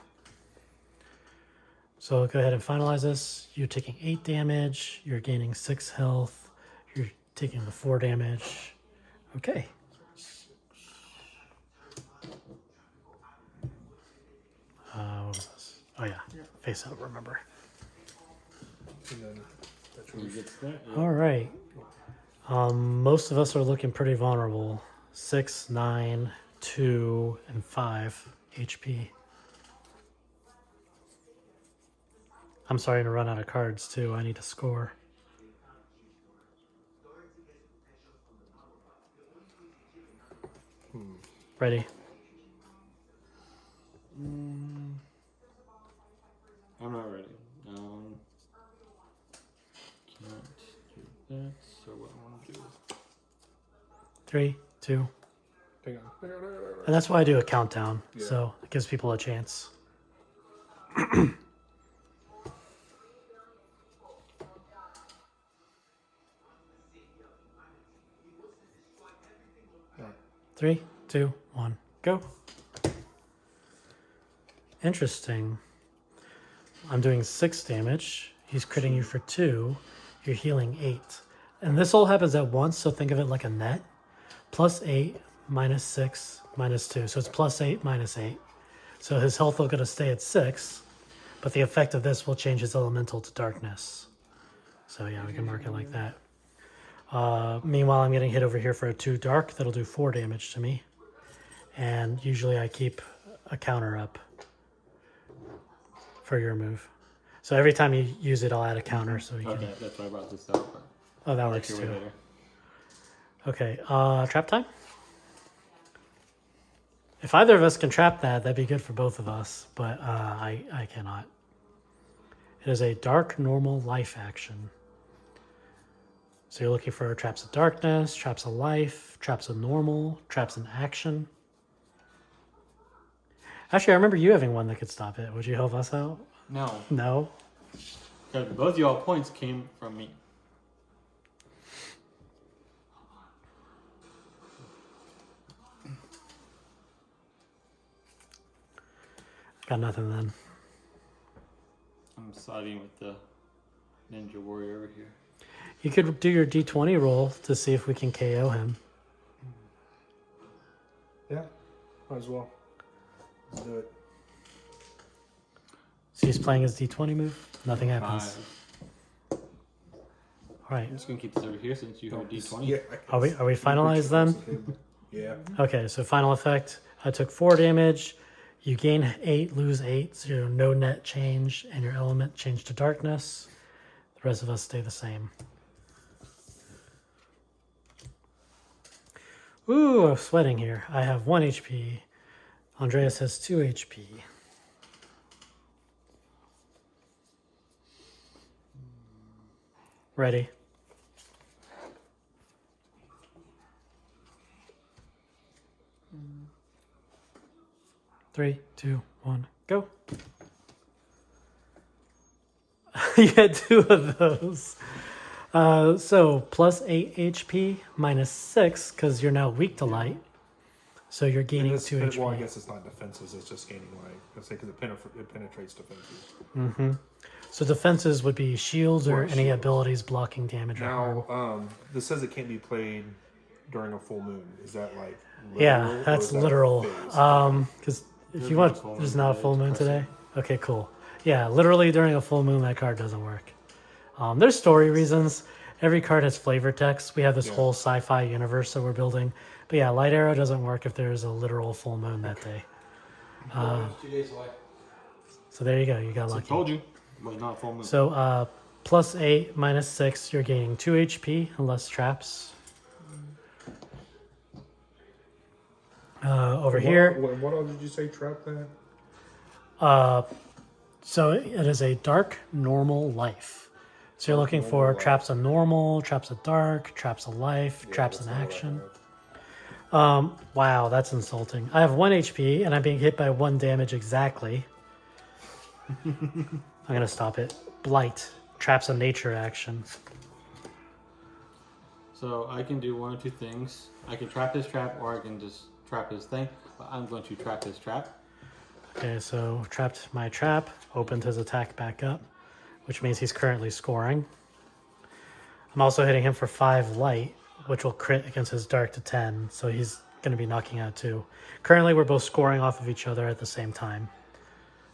So go ahead and finalize this. You're taking 8 damage. You're gaining 6 health. You're taking the 4 damage. Okay. What was this? Oh yeah, face out. Remember. And then that's Who yours. gets that? Yeah. All right. Most of us are looking pretty vulnerable. 6, 9, 2, and 5 HP. I'm starting to run out of cards too. I need to score. Ready? I'm not ready. Can't do that. So what I want to do is 3, 2, Hang on. and that's why I do a countdown. Yeah. So it gives people a chance. Alright. 3, 2, 1, go. Interesting. I'm doing 6 damage. He's critting you for 2. You're healing 8. And this all happens at once, so think of it like a net. Plus 8, minus 6, minus 2. So it's plus 8, minus 8. So his health will going to stay at 6, but the effect of this will change his elemental to darkness. So yeah, we can mark it like that. Meanwhile, I'm getting hit over here for a 2 dark. That'll do 4 damage to me. And usually I keep a counter up for your move. So every time you use it, I'll add a counter. So you can. okay. That's why I brought this up. But Oh, that I'll works let you too. wait later. Okay, trap time. If either of us can trap that, that'd be good for both of us. But I cannot. It is a dark normal life action. So you're looking for traps of darkness, traps of life, traps of normal, traps in action. Actually, I remember you having one that could stop it. Would you help us out? No, No? because both of y'all points came from me. Got nothing then. I'm siding with the ninja warrior over here. You could do your D20 roll to see if we can KO him. Yeah. Might as well. Let's do it. So he's playing his D20 move. Nothing happens. 5. All right. I'm just gonna keep this over here since you have D20. Yeah. Are we finalized then? Yeah. Okay, so final effect. I took 4 damage. You gain 8, lose 8, so no net change, and your element changed to darkness. The rest of us stay the same. Ooh, I'm sweating here. I have 1 HP. Andreas has 2 HP. Ready? Three, 2, 1, go. You had 2 of those. So plus 8 HP minus 6 because you're now weak to light. So you're gaining 2 HP. Well, I guess it's not defenses. It's just gaining light. I say because it penetrates defenses. Mm-hmm. So defenses would be shields or Or any shields. abilities blocking damage. Or harm. Now, this says it can't be played during a full moon. Is that like? Literal, Yeah, or that's is that literal. phase? Because if There's you not want, a full there's moon not a today, full it's moon pressing. today. Okay, cool. Yeah, literally during a full moon, that card doesn't work. There's story reasons. Every card has flavor text. We have this Yeah. whole sci-fi universe that we're building. But yeah, light arrow doesn't work if there's a literal full moon that day. It's 2 days away. So there you go. You got I lucky. told you. But not full moon. So +8, -6, you're gaining 2 HP unless traps. Over here. What else did you say? Trap that? So it is a dark normal life. So you're looking for Normal life. traps of normal, traps of dark, traps of life, Yeah, traps that's in not what I action. have. Wow, that's insulting. I have 1 HP and I'm being hit by 1 damage exactly. I'm gonna stop it. Blight, traps of nature action. So I can do one of two things. I can trap his trap, or I can just trap his thing. But I'm going to trap his trap. Okay, so trapped my trap, opened his attack back up, which means he's currently scoring. I'm also hitting him for 5 light, which will crit against his dark to 10, so he's going to be knocking out 2. Currently, we're both scoring off of each other at the same time.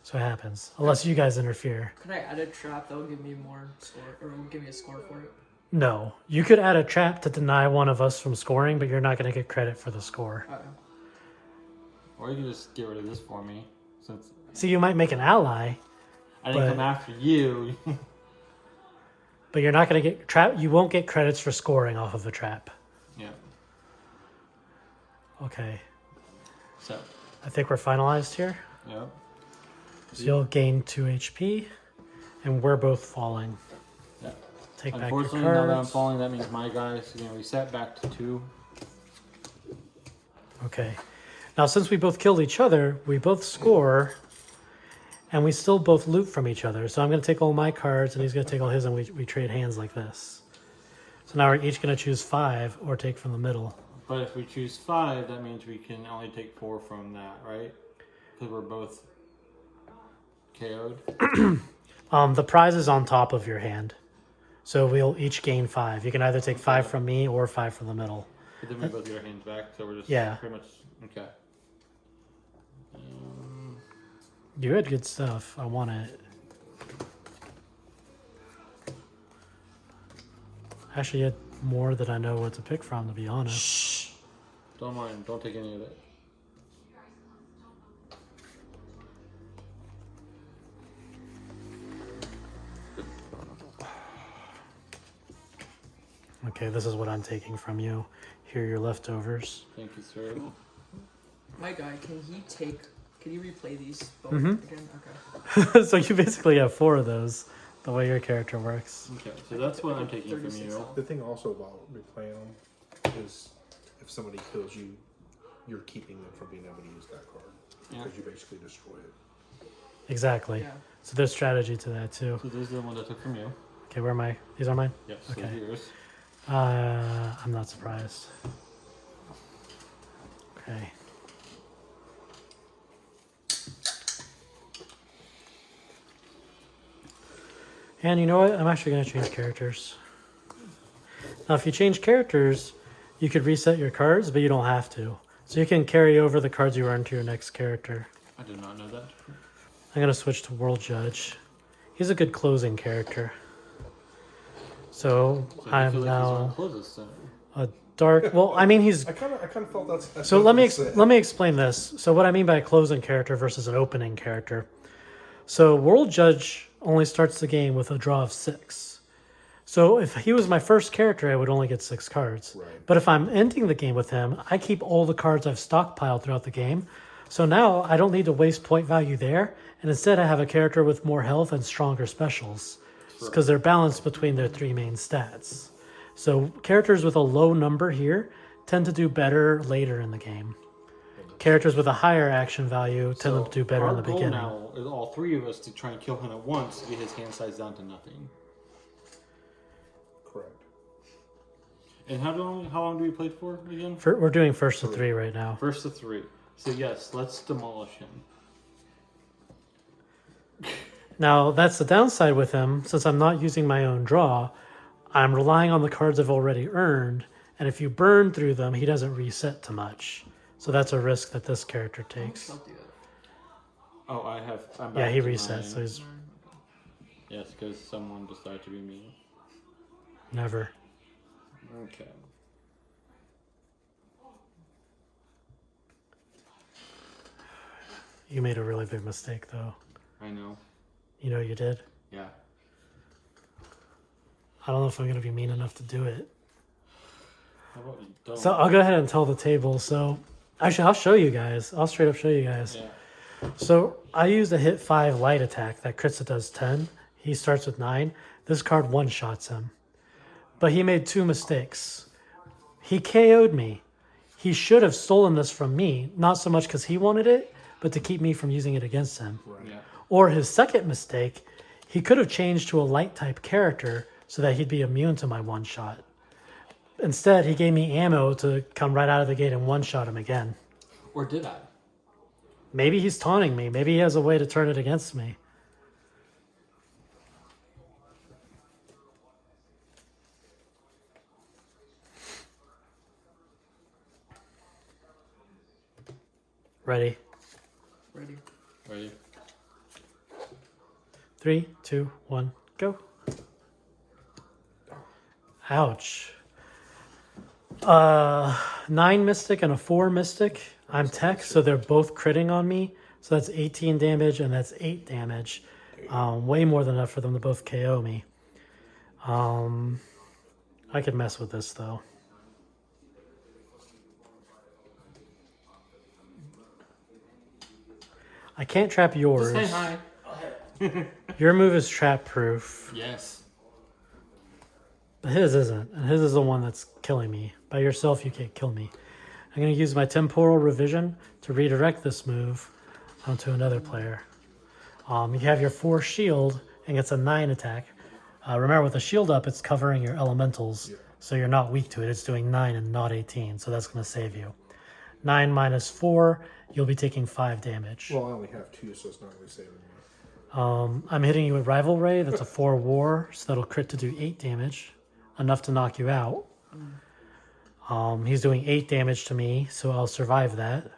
So it happens, unless you guys interfere. Could I add a trap that will give me more score, or will give me a score for it? No, you could add a trap to deny one of us from scoring, but you're not going to get credit for the score. Uh-oh. Or you can just get rid of this for me. Since See, you might make an ally, I didn't But- come after you. but you're not going to get trap. You won't get credits for scoring off of the trap. Yeah. Okay, So, I think we're finalized here. yeah. So you'll gain 2 HP, and we're both falling. Yeah. Take back your Unfortunately, now that I'm cards. falling, that means my guy's going to reset back to 2. Okay. Now, since we both killed each other, we both score, and we still both loot from each other. So I'm going to take all my cards, and he's going to take all his, and we trade hands like this. So now we're each going to choose 5 or take from the middle. But if we choose 5, that means we can only take 4 from that, right? Because we're both KO'd. The prize is on top of your hand. So we'll each gain 5. You can either take 5 from me or 5 from the middle. But then we both get our hands back, so we're just Yeah. pretty much okay. You had good stuff. I want it. Actually, you had more that I know what to pick from, to be honest. Don't mind. Don't take any of it. Okay, this is what I'm taking from you. Here are your leftovers. Thank you, sir. My guy, can he replay these both Mhm. again? Okay. So you basically have 4 of those, the way your character works. Okay, so that's what I'm taking from 36 you. health. The thing also about replaying them is if somebody kills you, you're keeping them from being able to use that card. Yeah. Because you basically destroy it. Exactly. Yeah. So there's strategy to that too. So this is the one that I took from you. Okay, where am I? These are mine? Yes. Okay. So yours. I'm not surprised. Okay. And you know what? I'm actually going to change characters. Now, if you change characters, you could reset your cards, but you don't have to. So you can carry over the cards you earned to your next character. I did not know that. I'm going to switch to World Judge. He's a good closing character. So So I'm he's now one of the closest, then. a dark. Well, I mean, he's I kind of felt that's so. what Let me I said. let me explain this. So what I mean by a closing character versus an opening character. So World Judge only starts the game with a draw of 6. So if he was my first character, I would only get 6 cards. Right. But if I'm ending the game with him, I keep all the cards I've stockpiled throughout the game. So now I don't need to waste point value there, and instead I have a character with more health and stronger specials, because they're balanced between their 3 main stats. So characters with a low number here tend to do better later in the game. Characters with a higher action value tend So to do better our in the goal beginning. now is all 3 of us to try and kill him at once to get his hand size down to nothing. Correct. And how long do we play for again? We're doing first to 3 right now. First to 3. So yes, let's demolish him. Now, that's the downside with him. Since I'm not using my own draw, I'm relying on the cards I've already earned. And if you burn through them, he doesn't reset to much. So that's a risk that this character takes. I'll do that. Oh, I'm back Yeah, he to resets. mine. So he's, Yes, because someone decided to be mean. Never. Okay. You made a really big mistake, though. I know. You know you did? Yeah. I don't know if I'm going to be mean enough to do it. How about you don't? So I'll go ahead and tell the table. So actually, I'll show you guys. I'll straight up show you guys. Yeah. So I used a hit 5 light attack that crits it does 10. He starts with 9. This card one-shots him. But he made 2 mistakes. He KO'd me. He should have stolen this from me, not so much because he wanted it, but to keep me from using it against him. Right. Yeah. Or his second mistake, he could have changed to a light type character so that he'd be immune to my one-shot. Instead, he gave me ammo to come right out of the gate and one-shot him again. Or did I? Maybe he's taunting me. Maybe he has a way to turn it against me. Ready? Ready. Ready? 3, 2, 1, go. Ouch. 9 Mystic and a 4 Mystic. I'm tech, so they're both critting on me. So that's 18 damage and that's 8 damage. Way more than enough for them to both KO me. I could mess with this though. I can't trap yours. Just say hi. Your move is trap proof. Yes. But his isn't, and his is the one that's killing me. By yourself, you can't kill me. I'm going to use my temporal revision to redirect this move onto another player. You have your 4 shield, and it's a 9 attack. Remember, with the shield up, it's covering your elementals, so you're not weak to it. It's doing 9 and not 18, so that's going to save you. 9 minus 4, you'll be taking 5 damage. Well, I only have 2, so it's not really saving me. I'm hitting you with Rival Ray. That's a 4 war, so that'll crit to do 8 damage. Enough to knock you out. He's doing 8 damage to me, so I'll survive that.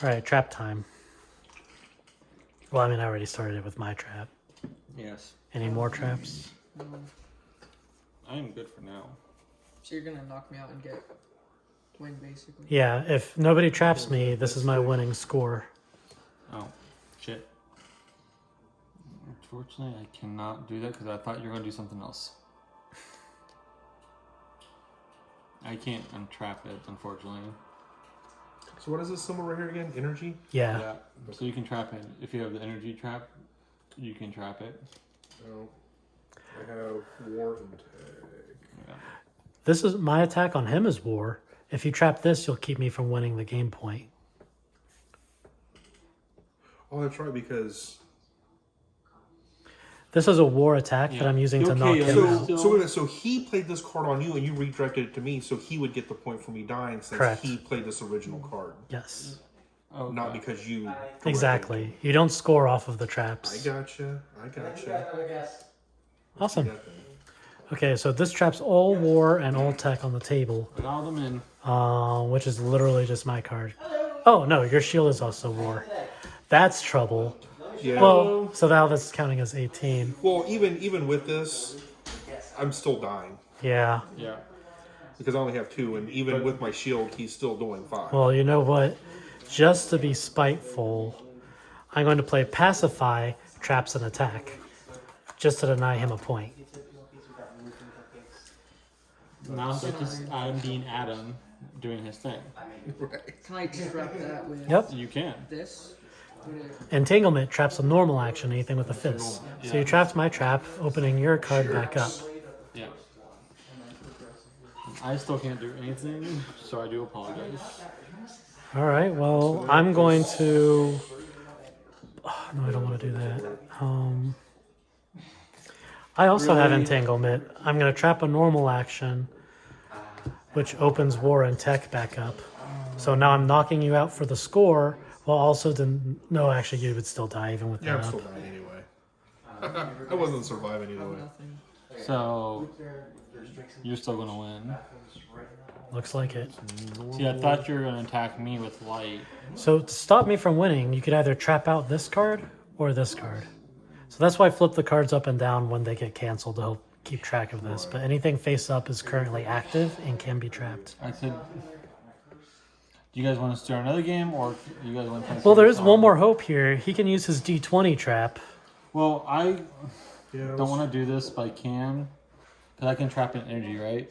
Alright, trap time. Well, I mean, I already started it with my trap. Yes. Any more traps? I am good for now. So you're gonna knock me out and get win, basically. Yeah, if nobody traps me, this is my winning score. Oh, shit. Unfortunately, I cannot do that because I thought you were going to do something else. I can't untrap it, unfortunately. So what is this symbol right here again? Energy? Yeah. So you can trap it. If you have the energy trap, you can trap it. No. I have war and tag. Yeah. This is my attack on him is war. If you trap this, you'll keep me from winning the game point. Oh, that's right, because... This is a war attack that I'm using to knock him out. So he played this card on you and you redirected it to me, so he would get the point for me dying since Correct. he played this original card. Yes. Oh, Not because you... Exactly. You don't score off of the traps. I gotcha. Awesome. Okay, so this traps all war and all tech on the table, Put all them in. which is literally just my card. Oh, no, your shield is also war. That's trouble. Yeah. Well, so now this is counting as 18. Well, even with this, I'm still dying. Yeah. Yeah. Because I only have 2, and even with my shield, he's still doing 5. Well, you know what? Just to be spiteful, I'm going to play Pacify, Traps, and Attack. Just to deny him a point. Now that's just Adam being Adam doing his thing. Can I trap that with Yep. You can. this? Entanglement traps a normal action, anything with a fist. So you trapped my trap, opening your card back up. Yeah. I still can't do anything, so I do apologize. All right, well, I'm going to... Oh, no, I don't want to do that. I also have Entanglement. I'm going to trap a normal action, which opens War and Tech back up. So now I'm knocking you out for the score, while also... No, actually, you would still die even with Yeah, that I'm up. still dying anyway. I wasn't surviving either way. Nothing. So, you're still going to win. Looks like it. See, I thought you were going to attack me with light. So to stop me from winning, you could either trap out this card or this card. So that's why I flip the cards up and down when they get canceled to help keep track of this. But anything face up is currently active and can be trapped. I said, do you guys want to start another game, or do you guys want to play? Well, there is one more hope here. He can use his D20 trap. Well, I Yeah, don't want to do this, but I can. Because I can trap an energy, right?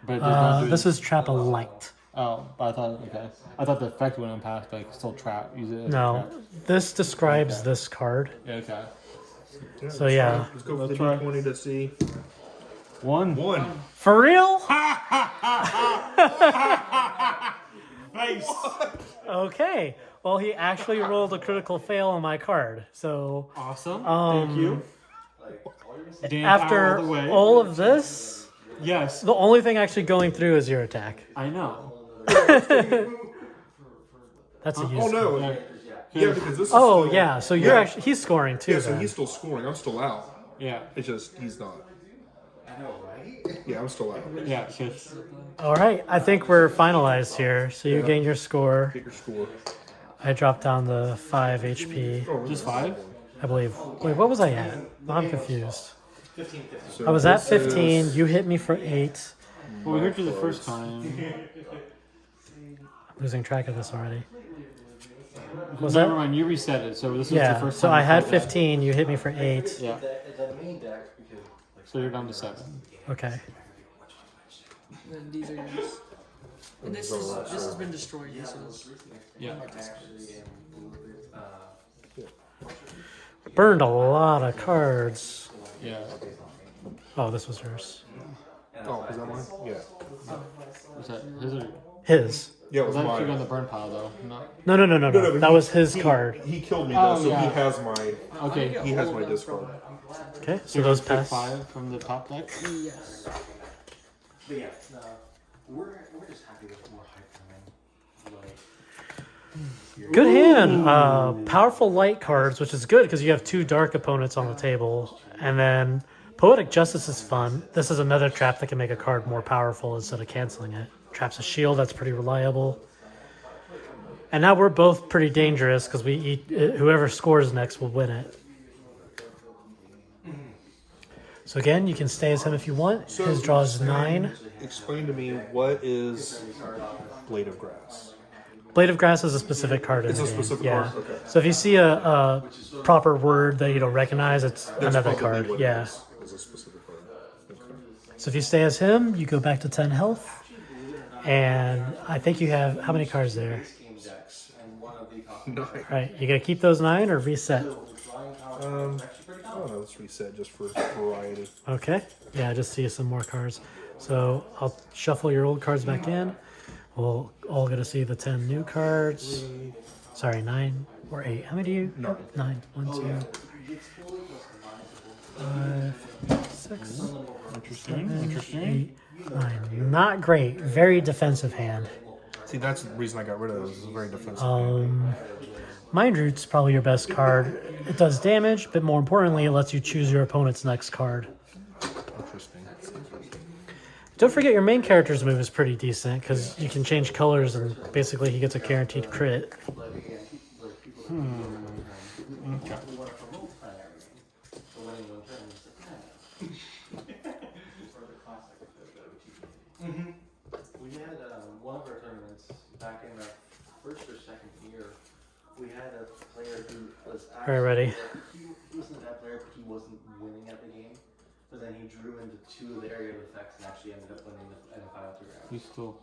But it does not do This is trap a light. Oh, but I thought, okay. I thought the effect wouldn't pass, but I could still use it as a No, trap. this describes Okay. this card. Yeah, okay. So yeah. Let's go for the Let's try. D20 to see. One. For real? Nice. Okay. Well, he actually rolled a critical fail on my card. So Awesome. Thank you. Dan after power all the way. all of this, Yes, the only thing actually going through is your attack. I know. That's a Oh use. no! Yeah. Yeah, because this is Oh still, yeah, so you're yeah. actually he's scoring too. Yeah, so then. he's still scoring. I'm still out. Yeah. It's just he's not. Yeah, I'm still out. Yeah, because All right, I think we're finalized here. So you gain your score. Get your score. I dropped down to 5 HP, just 5? I believe. Wait, what was I at? I'm confused. So I was at this 15. is- You hit me for 8. Well, we heard you the first time. Losing track of this already. Was Never that? mind, you reset it, so this is the Yeah. first So time. I you had played that. 15. You hit me for 8. Yeah. So you're down to 7. Okay. And then these are yours. And this has been destroyed. This is Yeah. Burned a lot of cards. Yeah. Oh, this was yours. Oh, is that mine? Yeah. Was that his or His. Yeah, it was that should go in mine. the burn pile though? Not. No. No, but That he- was his he- card. He killed me Oh, though, so yeah. he has my Okay. he has my discard. Okay, so You're those gonna pick pass. 5 from the top deck. yes. But yeah, we're just happy with more hype coming. Like, Good hand. Powerful light cards, which is good because you have 2 dark opponents on the table. And then Poetic Justice is fun. This is another trap that can make a card more powerful instead of canceling it. Traps a shield, that's pretty reliable. And now we're both pretty dangerous because whoever scores next will win it. So again, you can stay as him if you want. His draw is 9. Explain to me what is Blade of Grass. Blade of Grass is a specific card in It's the a game. specific Yeah. card? Okay. So if you see a proper word that you don't recognize, it's That's another probably card. what it Yeah. is a specific card. Okay. So if you stay as him, you go back to 10 health. And I think you have how many cards there? game decks, and one of the Nine. Right. You gonna keep those 9 or reset? I don't know. Let's reset just for variety. Okay. Yeah, I just see some more cards. So I'll shuffle your old cards back in. We'll all get to see the 10 new cards. Sorry, 9 or 8. How many do you? No. 9. 1, 2, 5, 6, Interesting. 7, Interesting. 8, 9. Not great. Very defensive hand. See, that's the reason I got rid of it. It's a very defensive. Mind Root's probably your best card. It does damage, but more importantly, it lets you choose your opponent's next card. Interesting. Don't forget your main character's move is pretty decent because you can change colors and basically he gets a guaranteed crit. Okay. We had one of our tournaments back in the first or second year. We had a player who was actually, Alright, ready. he wasn't a bad player, but he wasn't winning at the game. But then he drew into two of the area of effects and actually ended up winning the final 2 rounds. He's still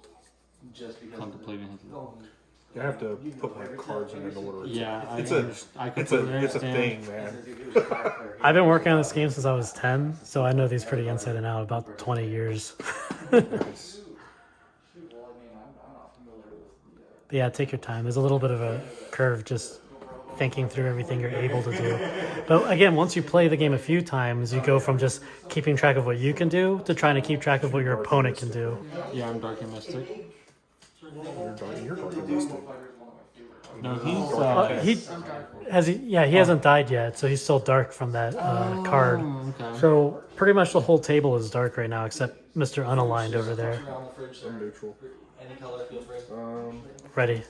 Just because contemplating his. I have to put my cards in order. Yeah, It's I a completely it's a understand. thing, man. I've been working on this game since I was 10, so I know these pretty inside and out, about 20 years. But yeah, take your time. There's a little bit of a curve just thinking through everything you're able to do. But again, once you play the game a few times, you go from just keeping track of what you can do to trying to keep track of what your opponent can do. Yeah, I'm Dark and Mystic. You're dark mystic. No, he's He hasn't died yet, so he's still dark from that card. okay. So pretty much the whole table is dark right now, except Mr. Unaligned over there. I'm neutral. Any color feels great. Ready.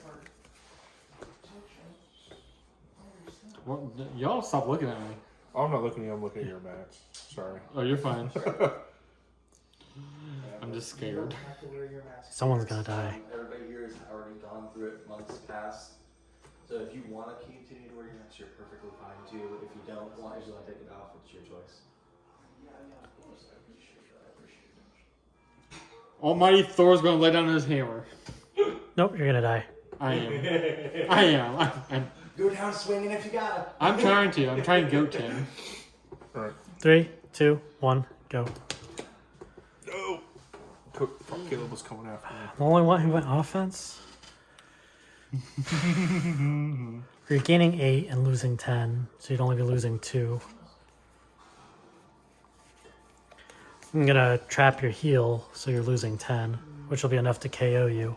Well, y'all stop looking at me. Oh, I'm not looking at you. I'm looking at your mats. Sorry. Oh, you're fine. I'm just scared. You don't have to wear your mask. Someone's gonna die. Everybody here has already gone through it months past. So if you want to continue to wear your mask, you're perfectly fine too. If you don't want to take it off, it's your choice. Almighty Thor's gonna lay down his hammer. Nope, you're gonna die. I am. I am. I'm Go down swinging if you gotta. I'm trying to. I'm trying to goat him. All right. 3, 2, 1, go. No. Caleb was coming after me. The only one who went offense. You're gaining 8 and losing 10, so you'd only be losing 2. I'm gonna trap your heal, so you're losing 10, which will be enough to KO you.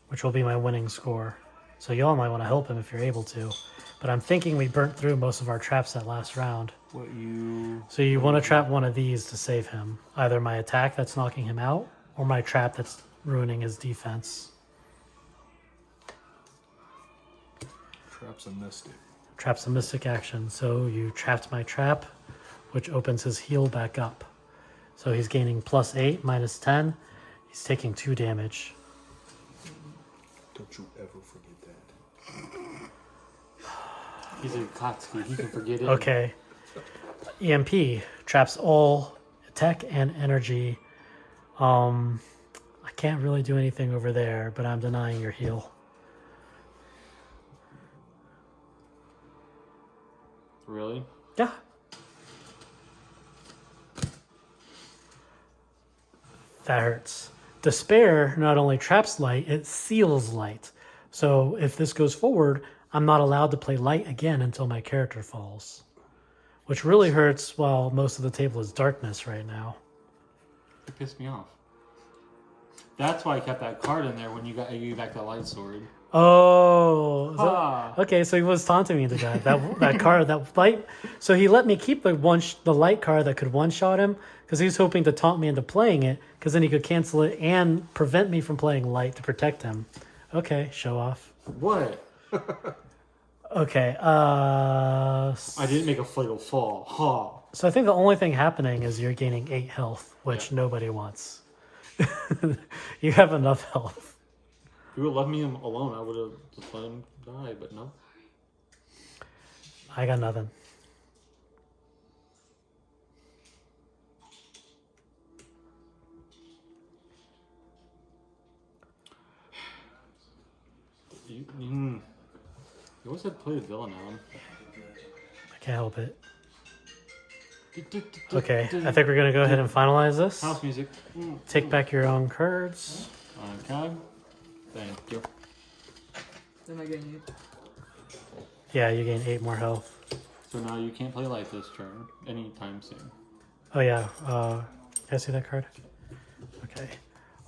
Which will be my winning score. So y'all might want to help him if you're able to. But I'm thinking we burnt through most of our traps that last round. What you? So you want to trap one of these to save him. Either my attack that's knocking him out, or my trap that's ruining his defense. Trap's a mystic. Trap's a mystic action. So you trapped my trap, which opens his heal back up. So he's gaining +8, -10. He's taking 2 damage. Don't you ever forget that. He's a Kotsky. He can forget it. Okay. EMP traps all attack and energy. I can't really do anything over there, but I'm denying your heal. Really? Yeah. That hurts. Despair not only traps light, it seals light. So if this goes forward, I'm not allowed to play light again until my character falls. Which really hurts while most of the table is darkness right now. It pissed me off. That's why I kept that card in there when you gave me back that light sword. Oh, Ah. okay. So he was taunting me to that. That card, that light. So he let me keep the light card that could one shot him because he was hoping to taunt me into playing it because then he could cancel it and prevent me from playing light to protect him. Okay, show off. What? Okay. I didn't make a fatal fall. Ha. So I think the only thing happening is you're gaining 8 health, which nobody wants. You have enough health. If you would have left me alone, I would have just let him die, but no. I got nothing. You always had to play the villain on. I can't help it. Okay, I think we're going to go ahead and finalize this. House music. Take back your own cards. Okay. Thank you. Then I gain 8. Yeah, you gain 8 more health. So now you can't play light this turn anytime soon. Oh yeah, can I see that card? Okay.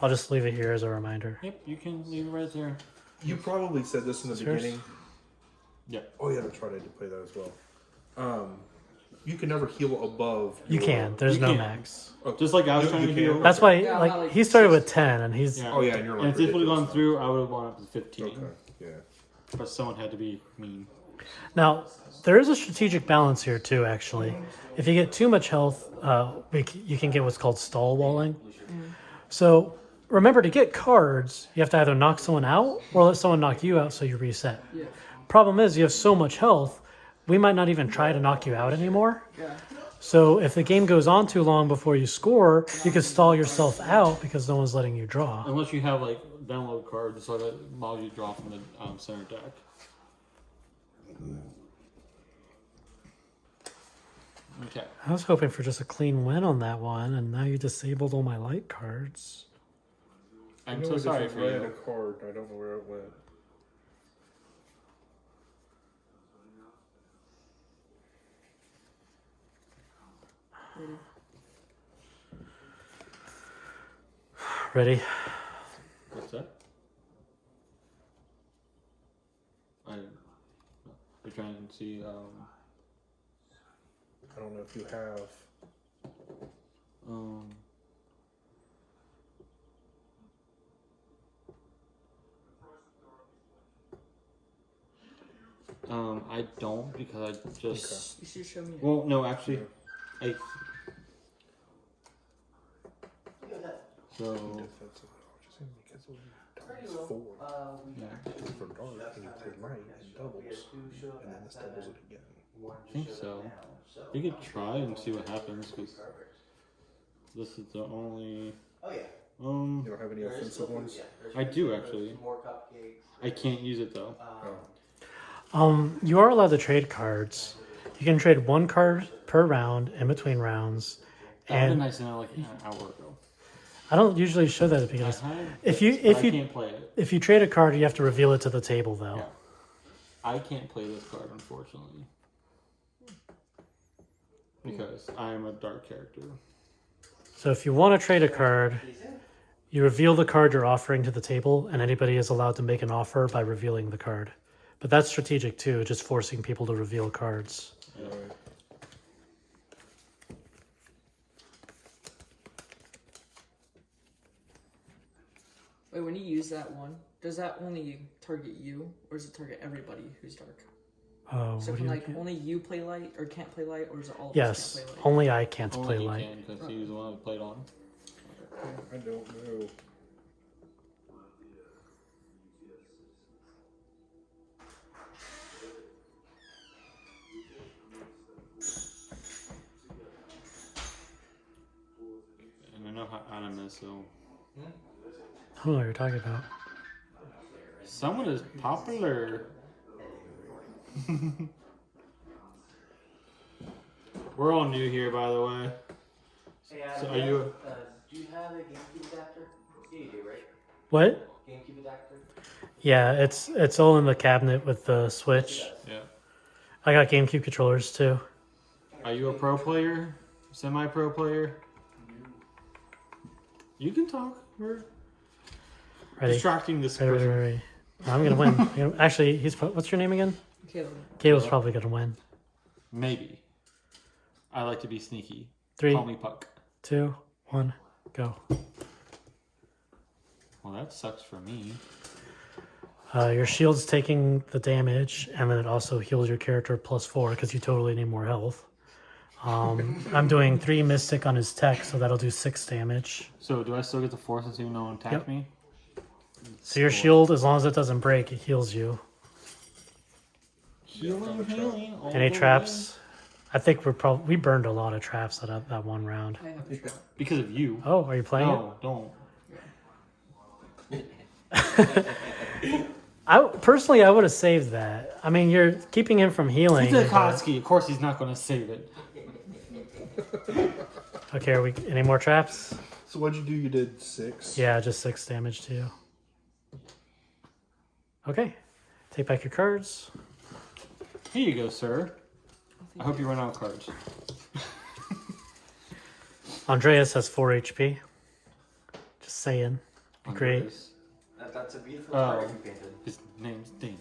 I'll just leave it here as a reminder. Yep, you can leave it right there. You probably said this in the Yours? beginning. Yep. Oh yeah, that's right. I did play that as well. You can never heal above. You your- can. There's You no can. max. Oh, Just like I was you- trying you to can? heal. That's why, Yeah, like, like he started 6. with 10, and he's... Yeah. Oh yeah, and you're like And if this would have gone ridiculous. through, I would have gone up to 15. Okay. Yeah. But someone had to be mean. Now, there is a strategic balance here, too, actually. If you get too much health, you can get what's called stall walling. So, remember, to get cards, you have to either knock someone out or let someone knock you out so you reset. Yeah. Problem is, you have so much health, we might not even try to knock you out anymore. Yeah. So if the game goes on too long before you score, you could stall yourself out because no one's letting you draw. Unless you have like download cards so that while you draw from the center deck. Okay. I was hoping for just a clean win on that one, and now you disabled all my light cards. I'm I know so I sorry just for read a you. card. I don't know where it went. Ready? What's that? We're trying to see. I don't know if you have. I don't because I just. You should show me. Well, no, actually, I. So. Defensive dodges because it times 4. For dark, and you play light and doubles, and then this doubles it again. I think so. We could try and see what happens because this is the only. You don't have any offensive ones? I do actually. I can't use it though. You are allowed to trade cards. You can trade 1 card per round in between rounds. That would have been And nice to know like an hour ago. I don't usually show that because if you I can't play it. if you trade a card, you have to reveal it to the table though. Yeah. I can't play this card unfortunately because I am a dark character. So if you want to trade a card, you reveal the card you're offering to the table, and anybody is allowed to make an offer by revealing the card. But that's strategic too, just forcing people to reveal cards. Yeah. Wait, when you use that one, does that only target you, or does it target everybody who's dark? So What do can you like get? only you play light or can't play light, or is it all of Yes, us can't play light? only I can't Only play he light. can because he was the one who played on. I don't know. And I know how Adam is, so I don't know what you're talking about. someone is popular. We're all new here, by the way. Hey, So are you? Do you have a GameCube adapter? Yeah, you do, right? What? GameCube adapter? Yeah, it's all in the cabinet with the Switch. Yeah. I got GameCube controllers too. Are you a pro player? Semi-pro player? You can talk. We're Ready? distracting this Ready, person. ready. I'm gonna win. Actually, what's your name again? Caleb. Caleb's probably gonna win. Maybe. I like to be sneaky. 3, Call me Puck. 2, 1, go. Well, that sucks for me. Your shield's taking the damage, and then it also heals your character +4 because you totally need more health. I'm doing 3 Mystic on his tech, so that'll do 6 damage. So, do I still get the force since even no one attacked Yep. me? So your shield, as long as it doesn't break, it heals you. Healing, healing. all Any the traps? I think we burned a lot of traps that one round. I have a trap. way. Because of you. Oh, are you playing No, don't. it? I would have saved that. I mean, you're keeping him from healing. He's a but- Kotsky. Of course, he's not going to save it. Okay, are we any more traps? So what'd you do? You did 6? Yeah, just 6 damage to you. Okay, take back your cards. Here you go, sir. I hope you run out of cards. Andreas has 4 HP. Just saying. Great. Andreas. That's a beautiful Oh. card you painted. His name's Dane.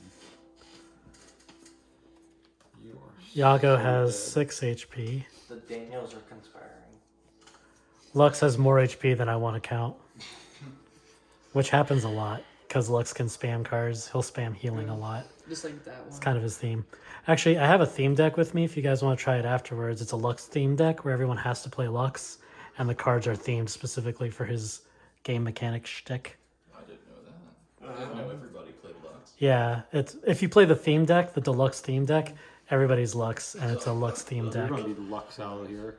You are Yago so has good. 6 HP. The Daniels are conspiring. Lux has more HP than I want to count. Which happens a lot, because Lux can spam cards. He'll spam healing a lot. Just like that one. It's kind of his theme. Actually, I have a theme deck with me if you guys want to try it afterwards. It's a Lux theme deck where everyone has to play Lux, and the cards are themed specifically for his game mechanic shtick. I didn't know that. I didn't know everybody played Lux. Yeah, it's if you play the theme deck, the deluxe theme deck, everybody's Lux, and it's a Lux theme You're deck. going to be Lux out of here.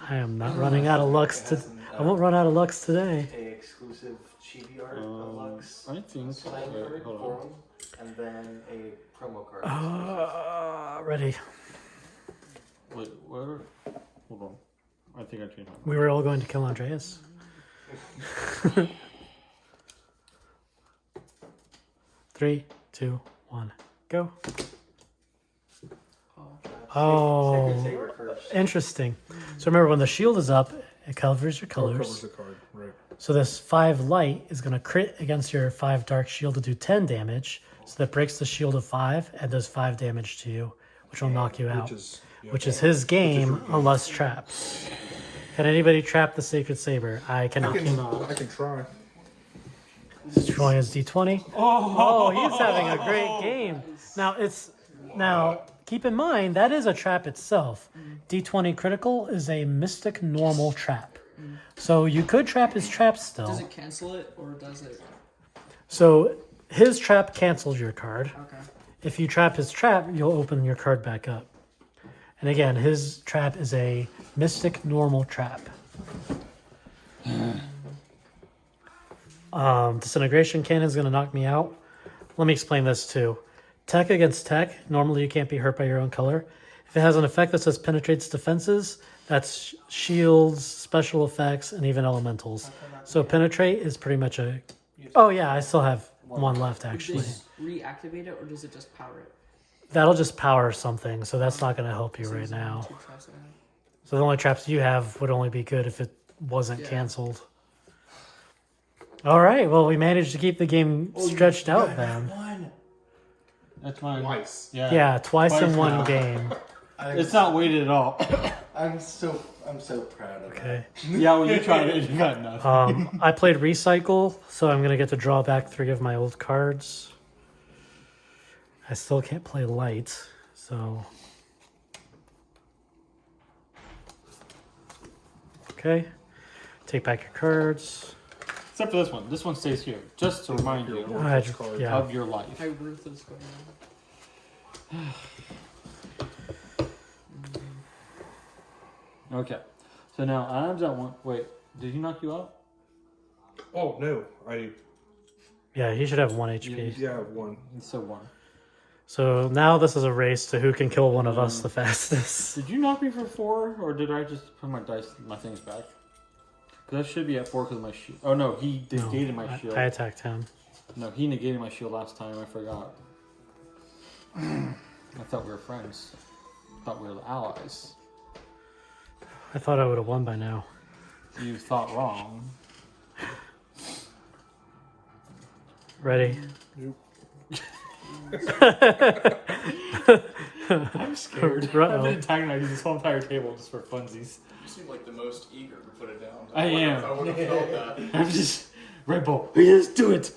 I am not running out of Lux. I won't run out of Lux today. A exclusive chibi art of Lux. I think. Playing Wait, card hold for on. him, and then a promo card. Ready. Wait, where? Hold on. I think I changed my mind. We were all going to kill Andreas. 3, 2, 1, go. Oh, Sacred Saber first. interesting. So remember, when the shield is up, it covers your Oh, colors. covers the card, right? So this 5 light is going to crit against your 5 dark shield to do 10 damage. So that breaks the shield of 5 and does 5 damage to you, which will knock you out. Which is his game, unless traps. Can anybody trap the Sacred Saber? I cannot. I can try. He's rolling his d20. Oh, he's having a great game. Now, it's Now, keep in mind, that is a trap itself. D20 critical is a mystic normal trap. So you could trap his trap still. Does it cancel it or does it? So his trap cancels your card. Okay. If you trap his trap, you'll open your card back up. And again, his trap is a mystic normal trap. Disintegration cannon is going to knock me out. Let me explain this too. Tech against tech, normally you can't be hurt by your own color. If it has an effect that says penetrates defenses, that's shields, special effects, and even elementals. So penetrate is pretty much a... Oh yeah, I still have one left actually. Does it reactivate it or does it just power it? That'll just power something, so that's not going to help you right now. Two traps I have. So the only traps you have would only be good if it wasn't Yeah. canceled. All right, well, we managed to keep the game stretched out then. That's mine. Twice. Yeah. Yeah, twice in Twice one now. game. It's not weighted at all. I'm so proud of Okay. Yeah, well, you tried it. You got nothing. I played Recycle, so I'm going to get to draw back 3 of my old cards. I still can't play Light, so... Okay. Take back your cards. Except for this one. This one stays here, just to remind you Yeah. of your life. How ruthless going on? Okay. So now Adam's at one. Wait, did he knock you out? Oh no, Yeah, he should have 1 HP. yeah, one. He said one. So now this is a race to who can kill one of us the fastest. Did you knock me for 4, or did I just put my things back? Because I should be at 4 because of my shield. Oh no, he negated my shield. I attacked him. No, he negated my shield last time. I forgot. I thought we were friends. I thought we were allies. I thought I would have won by now. You thought wrong. Ready? I'm scared. I've Uh-oh. been antagonizing this whole entire table just for funsies. You seem like the most eager to put it down. I am. I would have felt that. I'm just Red Bull. Yes, do it.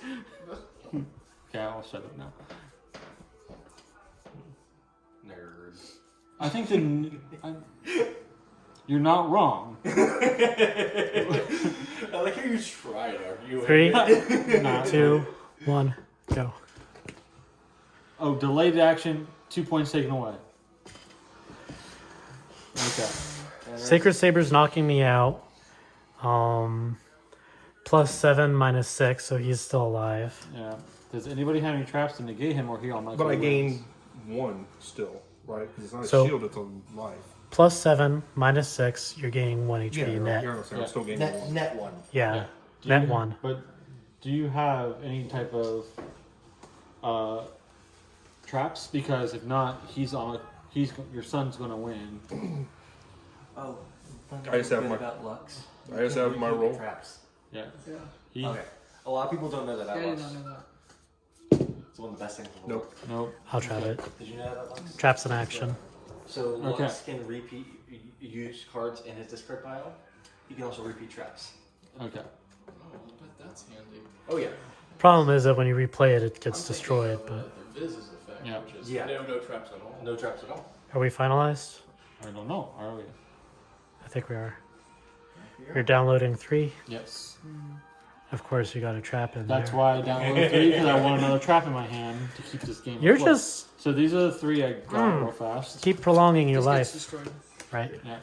Okay, I'll shut up now. Nerd. I think you're not wrong. I like how you try to argue. 3, Not 2, 1, go. Oh, delayed action. 2 points taken away. Okay. Sacred Saber's knocking me out. +7, -6, so he's still alive. Yeah. Does anybody have any traps to negate him, or he automatically But I wins? gain one still, right? Because it's not So- a shield; it's a life. +7, -6, you're gaining 1 HP Yeah, net. you're saying Yeah. I'm still gaining one. net one. Yeah, Do net you- 1. But do you have any type of traps? Because if not, your son's gonna win. Oh, I just have my- about Lux. I just have my roll. Traps. Yeah. Yeah. He, Okay. A lot of people don't know that Yeah, I about did Lux. not know that. It's one of the best things in the Nope. world. Nope. I'll trap it. Did you know that about Lux? Traps in action. So Okay. Lux can repeat use cards in his discard pile. He can also repeat traps. Okay. Oh, but that's handy. Oh yeah. Problem is that when you replay it, it gets I'm destroyed. thinking But of, the Viz's effect, Yeah. which is Yeah. no traps at all. No traps at all. are we finalized? I don't know. Are we? I think we are. You're downloading 3. Yes. Of course, you got a trap in That's there. why I downloaded 3 because I want another trap in my hand to keep this game. You're afloat. just So these are the 3 I got real fast. keep prolonging your This gets life, destroyed. right? Yeah.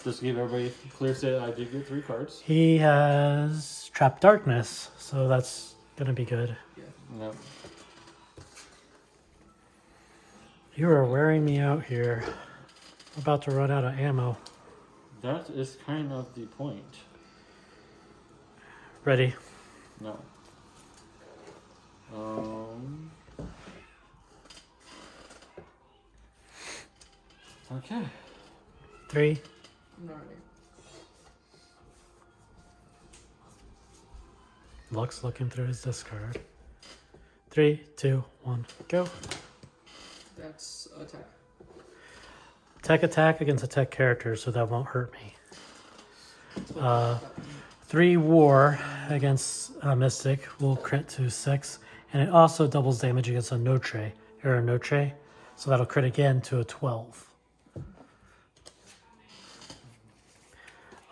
Just to give everybody clear state, I did get 3 cards. He has Trap Darkness, so that's gonna be good. Yep. You are wearing me out here. I'm about to run out of ammo. That is kind of the point. Ready? No. Okay. 3, I'm not ready. Lux looking through his discard. 3, 2, 1, go. That's attack. Tech attack against a tech character, so that won't hurt me. 3 war against Mystic will crit to 6, and it also doubles damage against a Notre or a Notre. So that'll crit again to a 12.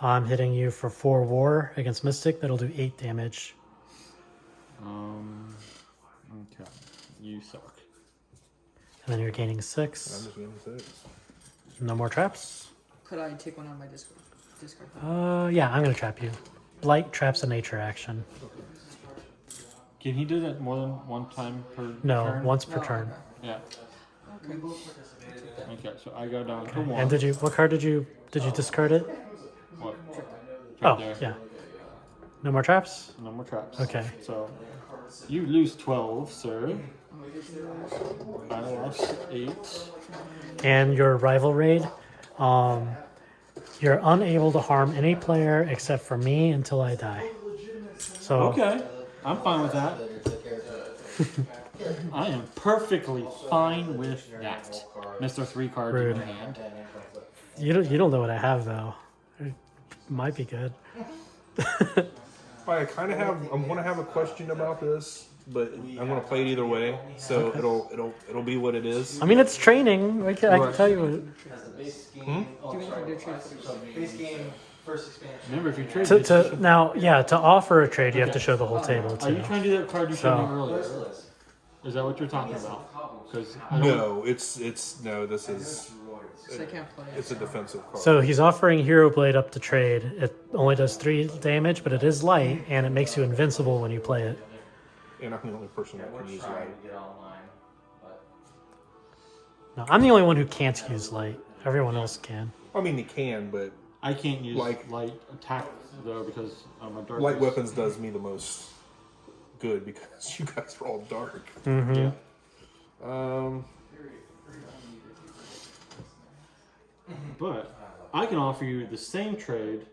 I'm hitting you for 4 war against Mystic. That'll do 8 damage. Okay. You suck. And then you're gaining I'm 6. just getting 6. No more traps. Could I take one out of my discard? Yeah, I'm going to trap you. Blight traps a nature action. Can he do that more than one time per No, turn? once per Oh, turn. Yeah. Okay. Okay, so I go down to 1. And what card did you discard it? What? Oh, there. yeah. No more traps? No more traps. Okay. So you lose 12, sir. I lost 8. And your rival raid, you're unable to harm any player except for me until I die. So Okay, I'm fine with that. I am perfectly fine with that. Mr. 3 cards in Rude. your hand. you don't know what I have though. It might be good. I kind of have. I'm gonna have a question about this, but I'm gonna play it either way. So it'll be what it is. I mean, it's training. I can tell you. Base game, first expansion. Remember, if you trade To offer a trade, you have to show the whole table are you too. trying to do that card you showed me So- earlier? Is that what you're talking about? Because No, it's no. This is So I can't play it. it's a defensive card. So he's offering Hero Blade up to trade. It only does 3 damage, but it is light, and it makes you invincible when you play it. and I'm the only person that can use light. No, I'm the only one who can't use light. Everyone else can. I mean, he can, but I can't use Like- light attack though because I'm a dark. light weapons does me the most good because you guys are all dark. Mm-hmm. Yeah. But I can offer you the same trade,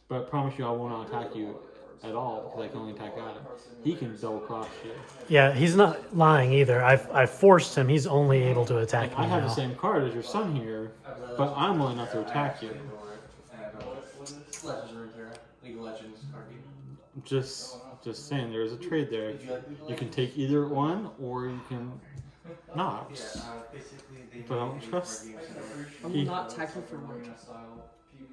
but I promise you I will not attack you at all because I can only attack Adam. He can double cross you. Yeah, he's not lying either. I've forced him. He's only able to attack I me have now. the same card as your son here, but I'm willing enough to attack you. League of Legends card game. Just saying, there's a trade there. You can take either one, or you can not. But I don't trust. I will not attack you for one.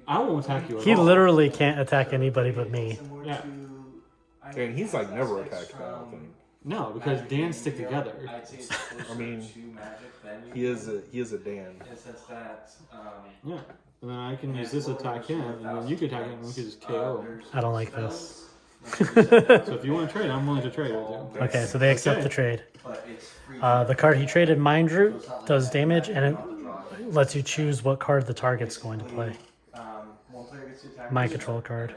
I won't attack you at He all. literally can't attack anybody but me. Yeah. And he's like never attacked that, I think. No, because Dan stick together. I mean, he is a Dan. Yeah. And then I can use this attack him, and then you can attack him, and we can just KO him. I don't like this. So if you want to trade, I'm willing to trade with you. Okay, so they accept the trade. The card he traded, Mind Root, does damage, and it lets you choose what card the target's going to play. Mind Control card.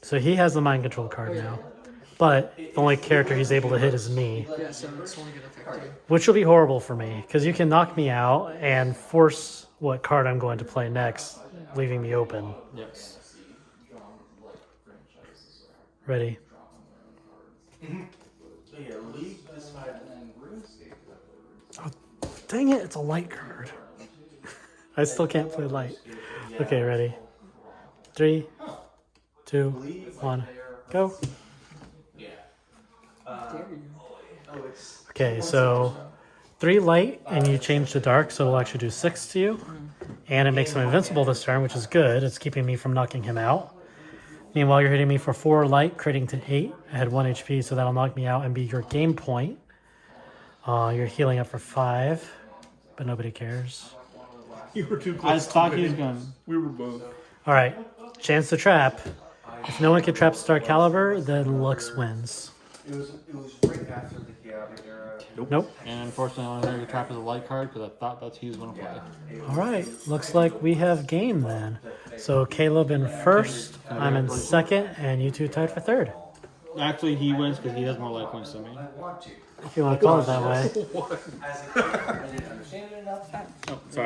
So he has the Mind Control card now. But the only character he's able to hit is me. Yeah, so it's only gonna affect you. Which will be horrible for me, because you can knock me out and force what card I'm going to play next, leaving me open. Yes. Ready? Oh, dang it, it's a light card. I still can't play light. Okay, ready? 3, 2, 1, go. Dare you? Okay, so 3 light, and you change to dark, so it'll actually do 6 to you. And it makes him invincible this turn, which is good. It's keeping me from knocking him out. Meanwhile, you're hitting me for 4 light, critting to 8. I had 1 HP, so that'll knock me out and be your game point. You're healing up for 5, but nobody cares. You were too I close. thought he was going to. We were both. All right, chance to trap. If no one can trap Star Caliber, then Lux wins. It was right after the chaotic era. Nope. And unfortunately, I only trap as a light card because I thought that's who he was going to play. All right, looks like we have game then. So Caleb in first, I'm in second, and you two tied for third. Actually, he wins because he has more life points than me. If you want to call it that way. As a kid, I didn't understand it enough. Oh, sorry.